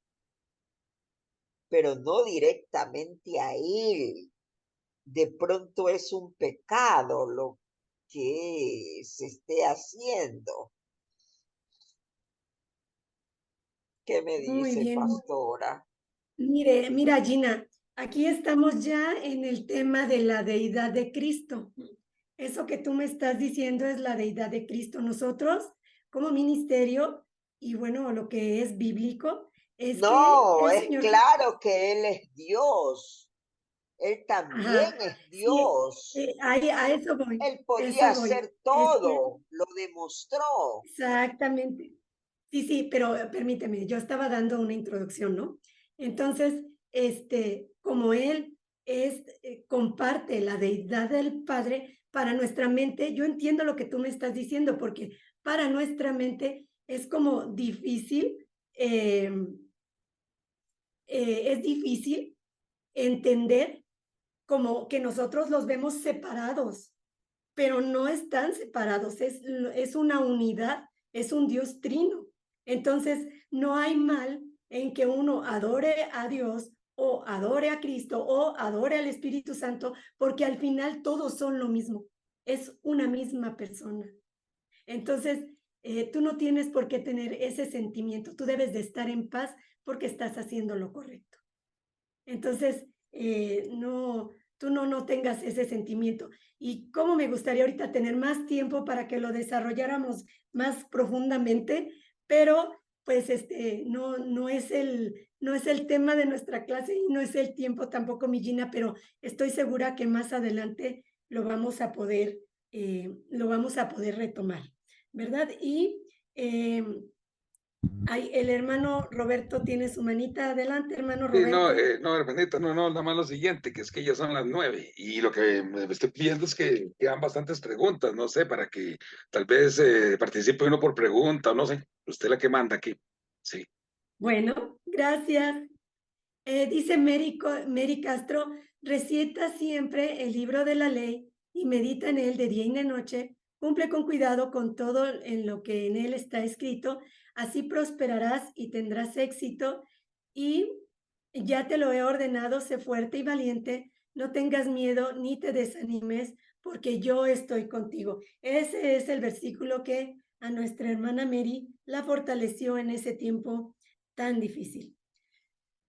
pero no directamente a Él. De pronto es un pecado lo que se esté haciendo. ¿Qué me Muy dice, bien. pastora? Mira, Gina, aquí estamos ya en el tema de la deidad de Cristo. Eso que tú me estás diciendo es la deidad de Cristo. Nosotros, como ministerio, y bueno, lo que es bíblico, es que No, el es Señor, claro que Él es Dios. Él también ajá, es sí, Dios. a Él eso podía voy. hacer Es que todo, lo demostró. exactamente. Sí, pero permíteme, yo estaba dando una introducción, ¿no? Entonces, como él comparte la deidad del Padre, para nuestra mente, yo entiendo lo que tú me estás diciendo, porque para nuestra mente es como difícil, es difícil entender como que nosotros los vemos separados, pero no están separados, es una unidad, es un Dios trino. Entonces, no hay mal en que uno adore a Dios o adore a Cristo o adore al Espíritu Santo, porque al final todos son lo mismo, es una misma persona. Entonces, tú no tienes por qué tener ese sentimiento, tú debes de estar en paz porque estás haciendo lo correcto. Entonces, tú no tengas ese sentimiento. Y cómo me gustaría ahorita tener más tiempo para que lo desarrolláramos más profundamente, pero pues no es el tema de nuestra clase y no es el tiempo tampoco, mi Gina, pero estoy segura que más adelante lo vamos a poder retomar, ¿verdad? Y el hermano Roberto tiene su manita. Adelante, hermano Sí, no, Roberto. no, hermanita, no, nada más lo siguiente, que es que ya son las 9 y lo que me estoy pidiendo es que quedan bastantes preguntas, no sé, para que tal vez participe uno por pregunta, o no sé, usted la que manda aquí, sí. Bueno, gracias. Dice Mary Castro, recita siempre el libro de la ley y medita en él de día y de noche. Cumple con cuidado con todo en lo que en él está escrito. Así prosperarás y tendrás éxito. Y ya te lo he ordenado, sé fuerte y valiente. No tengas miedo ni te desanimes, porque yo estoy contigo. Ese es el versículo que a nuestra hermana Mary la fortaleció en ese tiempo tan difícil.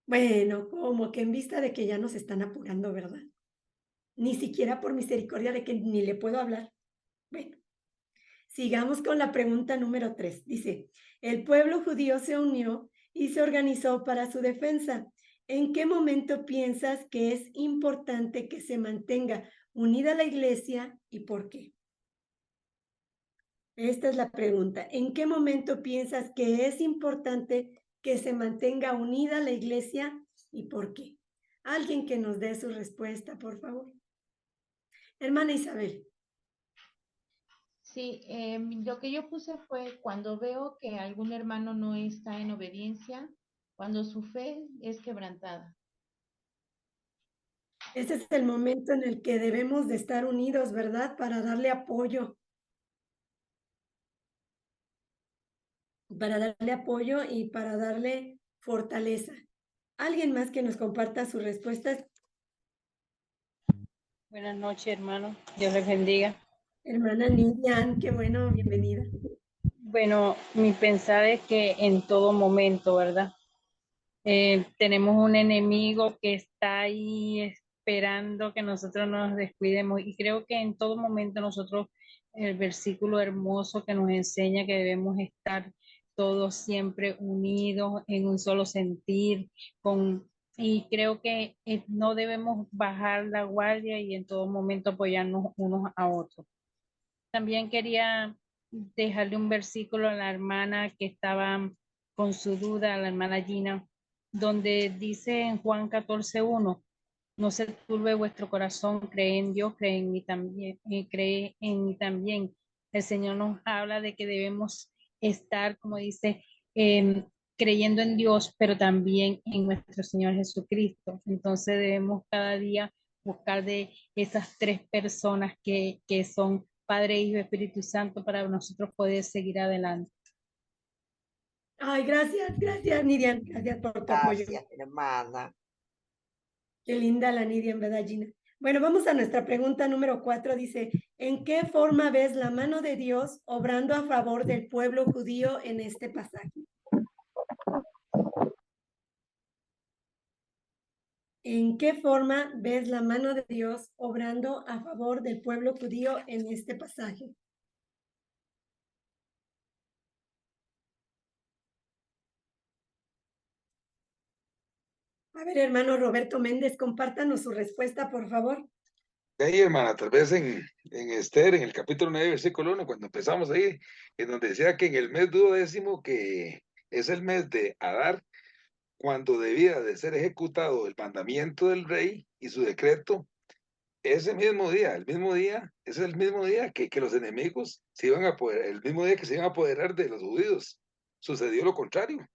Bueno, como que en vista de que ya nos están apurando, ¿verdad? Ni siquiera por misericordia de que ni le puedo hablar. Bueno, Sigamos con la pregunta número 3. Dice, el pueblo judío se unió y se organizó para su defensa. ¿En qué momento piensas que es importante que se mantenga unida la iglesia y por qué? Esta es la pregunta. ¿En qué momento piensas que es importante que se mantenga unida la iglesia y por qué? Alguien que nos dé su respuesta, por favor. Hermana Isabel. Sí, lo que yo puse fue cuando veo que algún hermano no está en obediencia, cuando su fe es quebrantada. Ese es el momento en el que debemos de estar unidos, ¿verdad? Para darle apoyo. Para darle apoyo y para darle fortaleza. ¿Alguien más que nos comparta sus respuestas? Buenas noches, hermano. Dios les bendiga. Hermana Nidian, qué bueno, bienvenida. Bueno, mi pensar es que en todo momento, ¿verdad? Tenemos un enemigo que está ahí esperando que nosotros nos descuidemos y creo que en todo momento nosotros, el versículo hermoso que nos enseña que debemos estar todos siempre unidos en un solo sentir, y creo que no debemos bajar la guardia y en todo momento apoyarnos unos a otros. También quería dejarle un versículo a la hermana que estaba con su duda, a la hermana Gina, donde dice en Juan 14:1, no se turbe vuestro corazón, cree en Dios, cree en mí también, cree en mí también. El Señor nos habla de que debemos estar, como dice, creyendo en Dios, pero también en nuestro Señor Jesucristo. Entonces debemos cada día buscar de esas tres personas que son Padre, Hijo y Espíritu Santo para nosotros poder seguir adelante. Ay, gracias, Nidian. Gracias por tu apoyo. Gracias, hermana. Qué linda la Nidian, ¿verdad, Gina? Bueno, vamos a nuestra pregunta número 4. Dice, ¿en qué forma ves la mano de Dios obrando a favor del pueblo judío en este pasaje? ¿En qué forma ves la mano de Dios obrando a favor del pueblo judío en este pasaje? A ver, hermano Roberto Méndez, compártanos su respuesta, por favor. Ahí, hermana, tal vez en Esther, en el capítulo 9, versículo 1, cuando empezamos ahí, en donde decía que en el mes 12º, que es el mes de Adar, cuando debía de ser ejecutado el mandamiento del rey y su decreto, ese mismo día, es el mismo día que los enemigos se iban a apoderar, el mismo día que se iban a apoderar de los judíos. Sucedió lo contrario.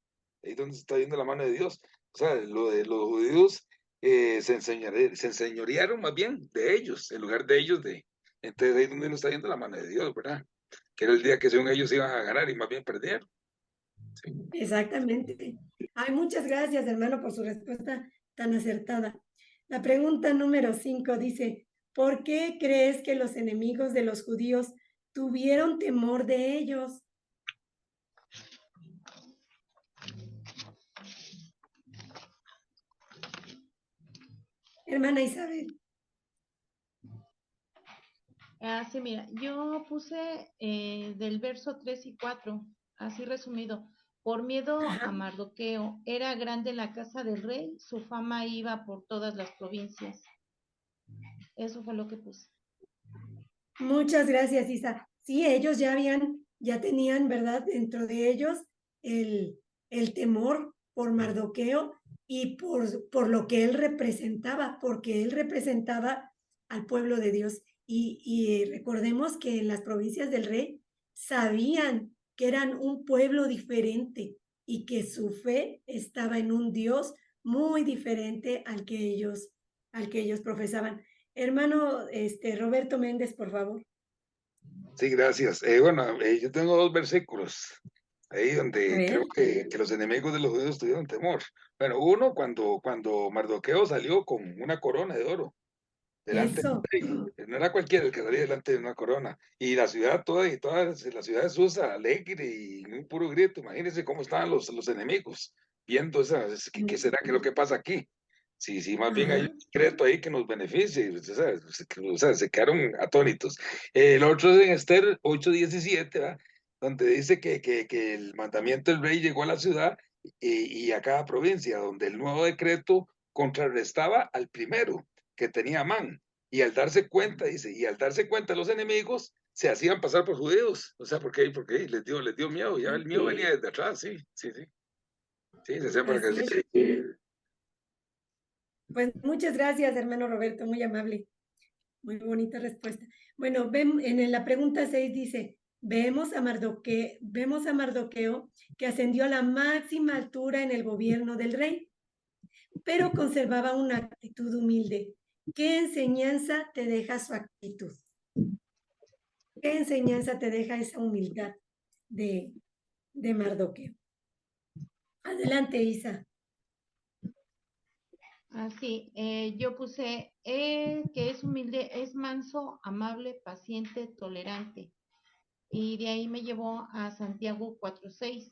Ahí es donde se está viendo la mano de Dios. O sea, lo de los judíos se enseñorearon más bien de ellos, en lugar de ellos de... Entonces ahí es donde uno está viendo la mano de Dios, ¿verdad? Que era el día que según ellos iban a ganar y más bien perdieron. Sí. Exactamente. Ay, muchas gracias, hermano, por su respuesta tan acertada. La pregunta número 5 dice, ¿por qué crees que los enemigos de los judíos tuvieron temor de ellos? Hermana Isabel. Sí, mira, yo puse del verso 3 y 4, así resumido. Por miedo a Mardoqueo, era grande la casa del rey, su fama iba por todas las provincias. Eso fue lo que puse. Muchas gracias, Isa. Sí, ellos ya tenían, ¿verdad? Dentro de ellos el temor por Mardoqueo y por lo que él representaba, porque él representaba al pueblo de Dios. Y recordemos que en las provincias del rey sabían que eran un pueblo diferente y que su fe estaba en un Dios muy diferente al que ellos profesaban. Hermano Roberto Méndez, por favor. Sí, gracias. Bueno, yo tengo dos versículos ahí donde creo que los enemigos de los judíos tuvieron temor. Bueno, uno cuando Mardoqueo salió con una corona de oro delante del rey. No era cualquiera el que salía delante de una corona. Y la ciudad y toda la ciudad de Susa, alegre y un puro grito. Imagínense cómo estaban los enemigos viendo ¿qué será que lo que pasa aquí? Sí, más bien hay un decreto ahí que nos beneficie, o sea, se quedaron atónitos. El otro es en Esther 8:17, ¿verdad? Donde dice que el mandamiento del rey llegó a la ciudad y a cada provincia, donde el nuevo decreto contrarrestaba al primero, que tenía Amán. Y al darse cuenta, dice, y al darse cuenta los enemigos, se hacían pasar por judíos. O sea, porque les dio miedo, ya el miedo venía desde atrás, sí. Sí, se hacían para Así que... es. Pues muchas gracias, hermano Roberto, muy amable. Muy bonita respuesta. Bueno, en la pregunta 6 dice, vemos a Mardoqueo que ascendió a la máxima altura en el gobierno del rey, pero conservaba una actitud humilde. ¿Qué enseñanza te deja su actitud? ¿Qué enseñanza te deja esa humildad de Mardoqueo? Adelante, Isa. Así, yo puse que es humilde, es manso, amable, paciente, tolerante. Y de ahí me llevó a Santiago 4:6.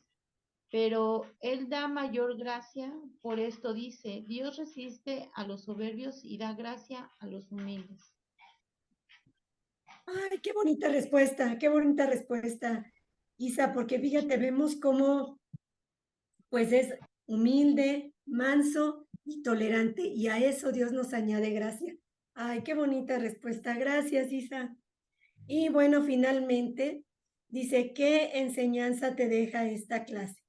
Pero él da mayor gracia, por esto dice, Dios resiste a los soberbios y da gracia a los humildes. Ay, qué bonita respuesta, Isa, porque fíjate, vemos cómo pues es humilde, manso y tolerante, y a eso Dios nos añade gracia. Ay, qué bonita respuesta. Gracias, Isa. Y bueno, finalmente dice, ¿qué enseñanza te deja esta clase?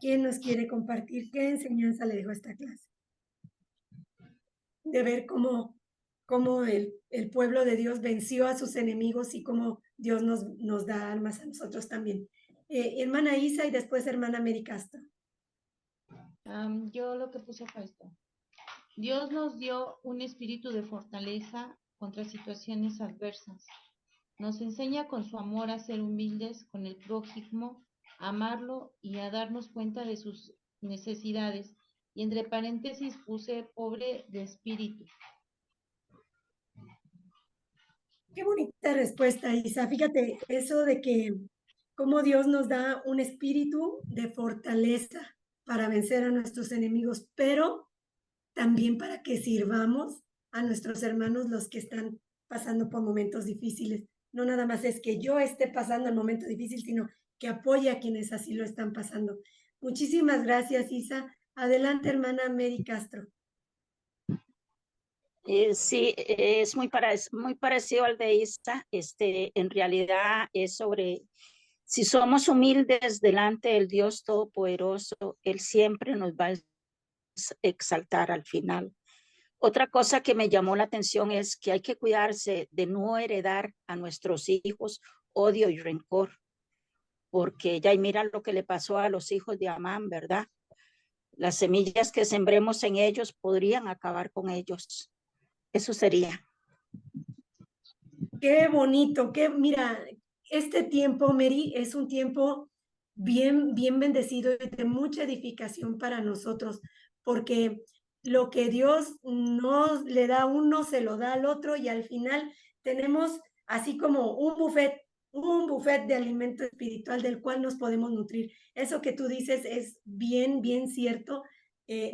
¿Quién nos quiere compartir qué enseñanza le dejó esta clase? De ver cómo el pueblo de Dios venció a sus enemigos y cómo Dios nos da armas a nosotros también. Hermana Isa y después hermana Mary Castro. Yo lo que puse fue esto. Dios nos dio un espíritu de fortaleza contra situaciones adversas. Nos enseña con su amor a ser humildes con el prójimo, a amarlo y a darnos cuenta de sus necesidades. Y entre paréntesis puse pobre de espíritu. Qué bonita respuesta, Isa. Fíjate, eso de que cómo Dios nos da un espíritu de fortaleza para vencer a nuestros enemigos, pero también para que sirvamos a nuestros hermanos los que están pasando por momentos difíciles. No nada más es que yo esté pasando el momento difícil, sino que apoye a quienes así lo están pasando. Muchísimas gracias, Isa. Adelante, hermana Mary Castro. Sí, es muy parecido al de Isa. En realidad es sobre, si somos humildes delante del Dios Todopoderoso, Él siempre nos va a exaltar al final. Otra cosa que me llamó la atención es que hay que cuidarse de no heredar a nuestros hijos odio y rencor, porque ya mira lo que le pasó a los hijos de Amán, ¿verdad? Las semillas que sembremos en ellos podrían acabar con ellos. Eso sería. Qué bonito, mira, este tiempo, Mary, es un tiempo bien bendecido y de mucha edificación para nosotros, porque lo que Dios nos le da a uno, se lo da al otro, y al final tenemos así como un buffet de alimento espiritual del cual nos podemos nutrir. Eso que tú dices es bien cierto,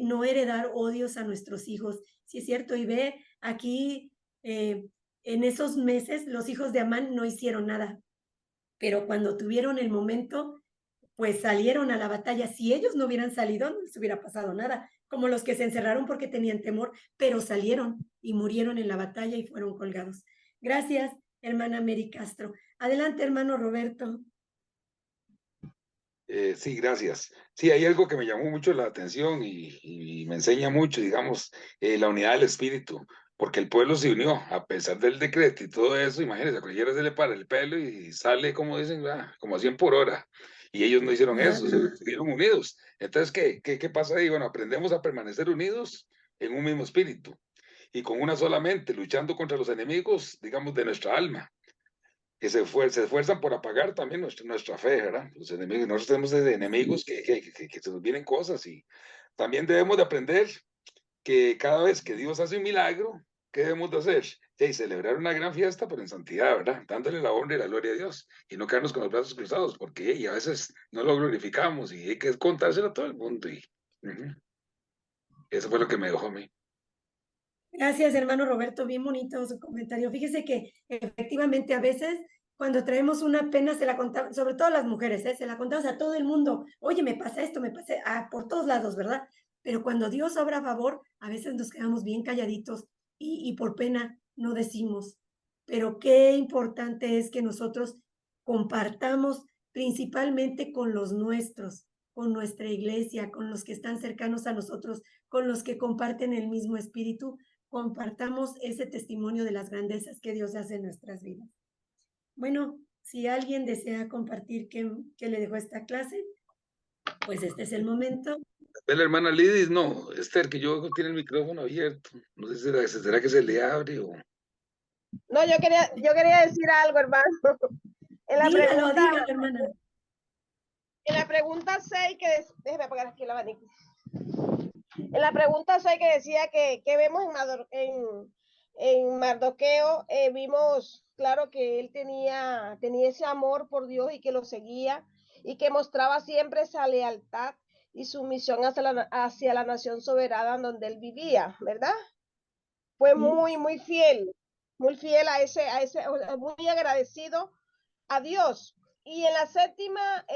no heredar odios a nuestros hijos. Sí es cierto, y ve aquí... en esos meses los hijos de Amán no hicieron nada, pero cuando tuvieron el momento, pues salieron a la batalla. Si ellos no hubieran salido, no les hubiera pasado nada, como los que se encerraron porque tenían temor, pero salieron y murieron en la batalla y fueron colgados. Gracias, hermana Mary Castro. Adelante, hermano Roberto. Sí, gracias. Sí, hay algo que me llamó mucho la atención y me enseña mucho, digamos, la unidad del espíritu, porque el pueblo se unió a pesar del decreto y todo eso. Imagínense, a cualquiera se le para el pelo y sale, como dicen, como a 100 por hora. Y ellos no hicieron eso, se estuvieron unidos. Entonces, ¿qué pasa ahí? Bueno, aprendemos a permanecer unidos en un mismo espíritu y con una sola mente, luchando contra los enemigos, digamos, de nuestra alma, que se esfuerzan por apagar también nuestra fe, ¿verdad? Los enemigos, nosotros tenemos enemigos que se nos vienen cosas, y también debemos de aprender que cada vez que Dios hace un milagro, ¿qué debemos de hacer? Sí, celebrar una gran fiesta, pero en santidad, ¿verdad? Dándole la honra y la gloria a Dios y no quedarnos con los brazos cruzados, porque a veces no lo glorificamos y hay que contárselo a todo el mundo. Ujú. Eso fue lo que me dejó a mí. Gracias, hermano Roberto, bien bonito su comentario. Fíjese que efectivamente a veces cuando traemos una pena se la contamos, sobre todo las mujeres, se la contamos a todo el mundo. Oye, me pasa esto, me pasa, por todos lados, ¿verdad? Pero cuando Dios obra a favor, a veces nos quedamos bien calladitos y por pena no decimos. Pero qué importante es que nosotros compartamos principalmente con los nuestros, con nuestra iglesia, con los que están cercanos a nosotros, con los que comparten el mismo espíritu, compartamos ese testimonio de las grandezas que Dios hace en nuestras vidas. Bueno, si alguien desea compartir qué le dejó esta clase, pues este es el momento. La hermana Lidis, no, Esther, que yo tiene el micrófono abierto. No sé si será que se le abre o... No, yo quería decir algo, hermano. Dígalo, hermana. En la pregunta 6, déjeme apagar aquí el abanico. En la pregunta 6 que decía que vemos en Mardoqueo, vimos, claro, que él tenía ese amor por Dios y que lo seguía y que mostraba siempre esa lealtad y sumisión hacia la nación soberana donde él vivía, ¿verdad? Fue muy fiel a ese, muy agradecido a Dios. Y en la séptima,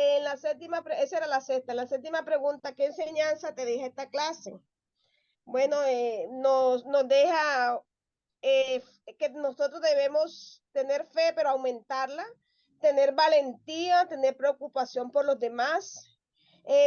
esa era la sexta, la séptima pregunta, ¿qué enseñanza te deja esta clase? Bueno, nos deja que nosotros debemos tener fe, pero aumentarla, tener valentía, tener preocupación por los demás,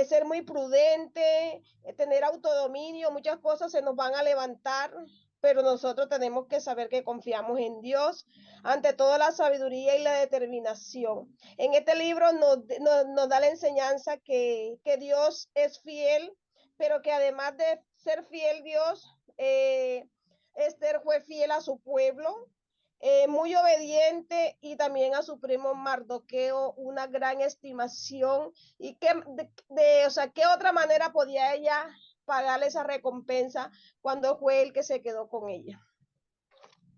ser muy prudente, tener autodominio. Muchas cosas se nos van a levantar, pero nosotros tenemos que saber que confiamos en Dios, ante todo la sabiduría y la determinación. En este libro nos da la enseñanza que Dios es fiel, pero que además de ser fiel Dios, Esther fue fiel a su pueblo, muy obediente, y también a su primo Mardoqueo una gran estimación. Y o sea, ¿qué otra manera podía ella pagarle esa recompensa cuando fue él que se quedó con ella?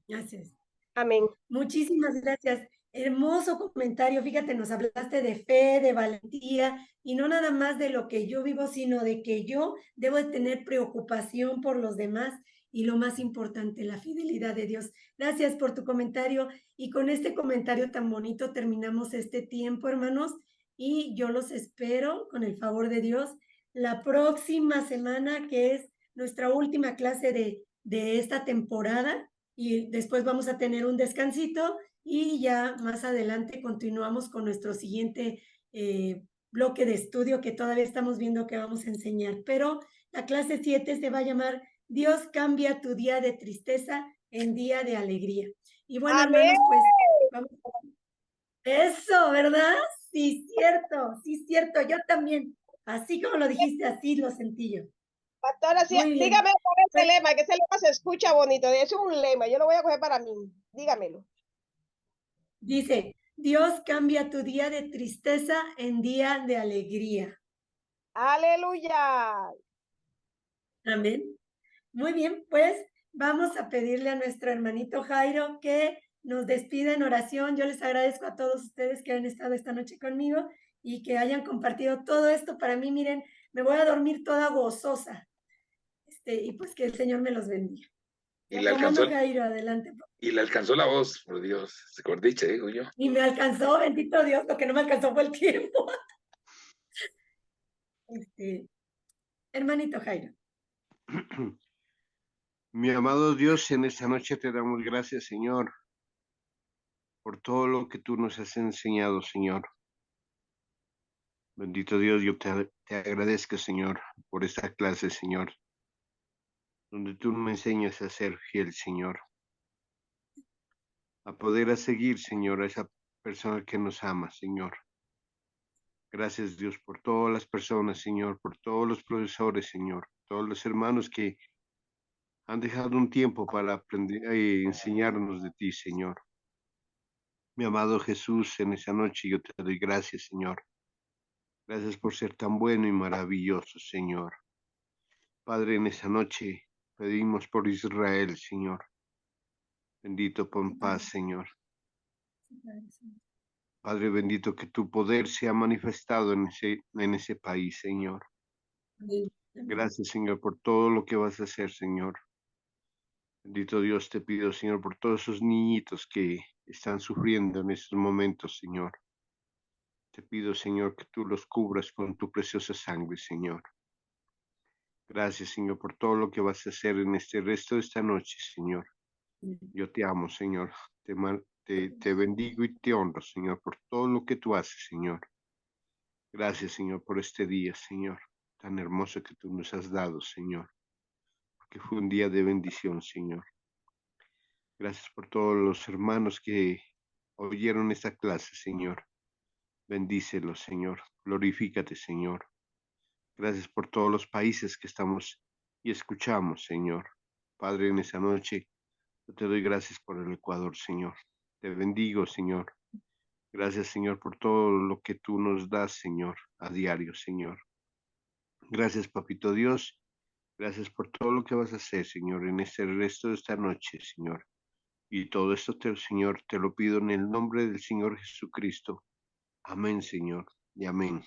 Gracias. Amén. Muchísimas gracias. Hermoso comentario. Fíjate, nos hablaste de fe, de valentía, y no nada más de lo que yo vivo, sino de que yo debo de tener preocupación por los demás y lo más importante, la fidelidad de Dios. Gracias por tu comentario, y con este comentario tan bonito terminamos este tiempo, hermanos, y yo los espero con el favor de Dios la próxima semana, que es nuestra última clase de esta temporada, y después vamos a tener un descansito y ya más adelante continuamos con nuestro siguiente bloque de estudio que todavía estamos viendo que vamos a enseñar. Pero la clase 7 se va a llamar Dios cambia tu día de tristeza en día de alegría. Y bueno, ¡amén! Hermanos, pues vamos a... Eso, ¿verdad? Sí, cierto, yo también. Así como lo dijiste, así lo sentí yo. Pastora, sí, dígame cuál es el lema, que ese lema se escucha bonito. Eso es un lema, yo lo voy a coger para mí. Dígamelo. Dice, Dios cambia tu día de tristeza en día de alegría. Aleluya. Amén. Muy bien, pues vamos a pedirle a nuestro hermanito Jairo que nos despida en oración. Yo les agradezco a todos ustedes que han estado esta noche conmigo y que hayan compartido todo esto. Para mí, miren, me voy a dormir toda gozosa. Y pues que el Señor me los bendiga. Y le alcanzó, Jairo, adelante. Y le alcanzó la voz, por Dios, se cordiche, digo yo. Y me alcanzó, bendito Dios, lo que no me alcanzó fue el tiempo. Hermanito Jairo. Mi amado Dios, en esta noche te damos gracias, Señor, por todo lo que tú nos has enseñado, Señor. Bendito Dios, yo te agradezco, Señor, por esta clase, Señor, donde tú me enseñas a ser fiel, Señor, a poder seguir, Señor, a esa persona que nos ama, Señor. Gracias, Dios, por todas las personas, Señor, por todos los profesores, Señor, todos los hermanos que han dejado un tiempo para aprender y enseñarnos de ti, Señor. Mi amado Jesús, en esa noche yo te doy gracias, Señor. Gracias por ser tan bueno y maravilloso, Señor. Padre, en esa noche pedimos por Israel, Señor. Bendito pon paz, Señor. Padre bendito, que tu poder sea manifestado en ese país, Señor. Gracias, Señor, por todo lo que vas a hacer, Señor. Bendito Dios, te pido, Señor, por todos esos niñitos que están sufriendo en estos momentos, Señor. Te pido, Señor, que tú los cubras con tu preciosa sangre, Señor. Gracias, Señor, por todo lo que vas a hacer en este resto de esta noche, Señor. Yo te amo, Señor. Te bendigo y te honro, Señor, por todo lo que tú haces, Señor. Gracias, Señor, por este día, Señor, tan hermoso que tú nos has dado, Señor, porque fue un día de bendición, Señor. Gracias por todos los hermanos que oyeron esta clase, Señor. Bendícelos, Señor. Glorifícate, Señor. Gracias por todos los países que estamos y escuchamos, Señor. Padre, en esa noche yo te doy gracias por el Ecuador, Señor. Te bendigo, Señor. Gracias, Señor, por todo lo que tú nos das, Señor, a diario, Señor. Gracias, Papito Dios. Gracias por todo lo que vas a hacer, Señor, en este resto de esta noche, Señor. Y todo esto, Señor, te lo pido en el nombre del Señor Jesucristo. Amén, Señor, y amén.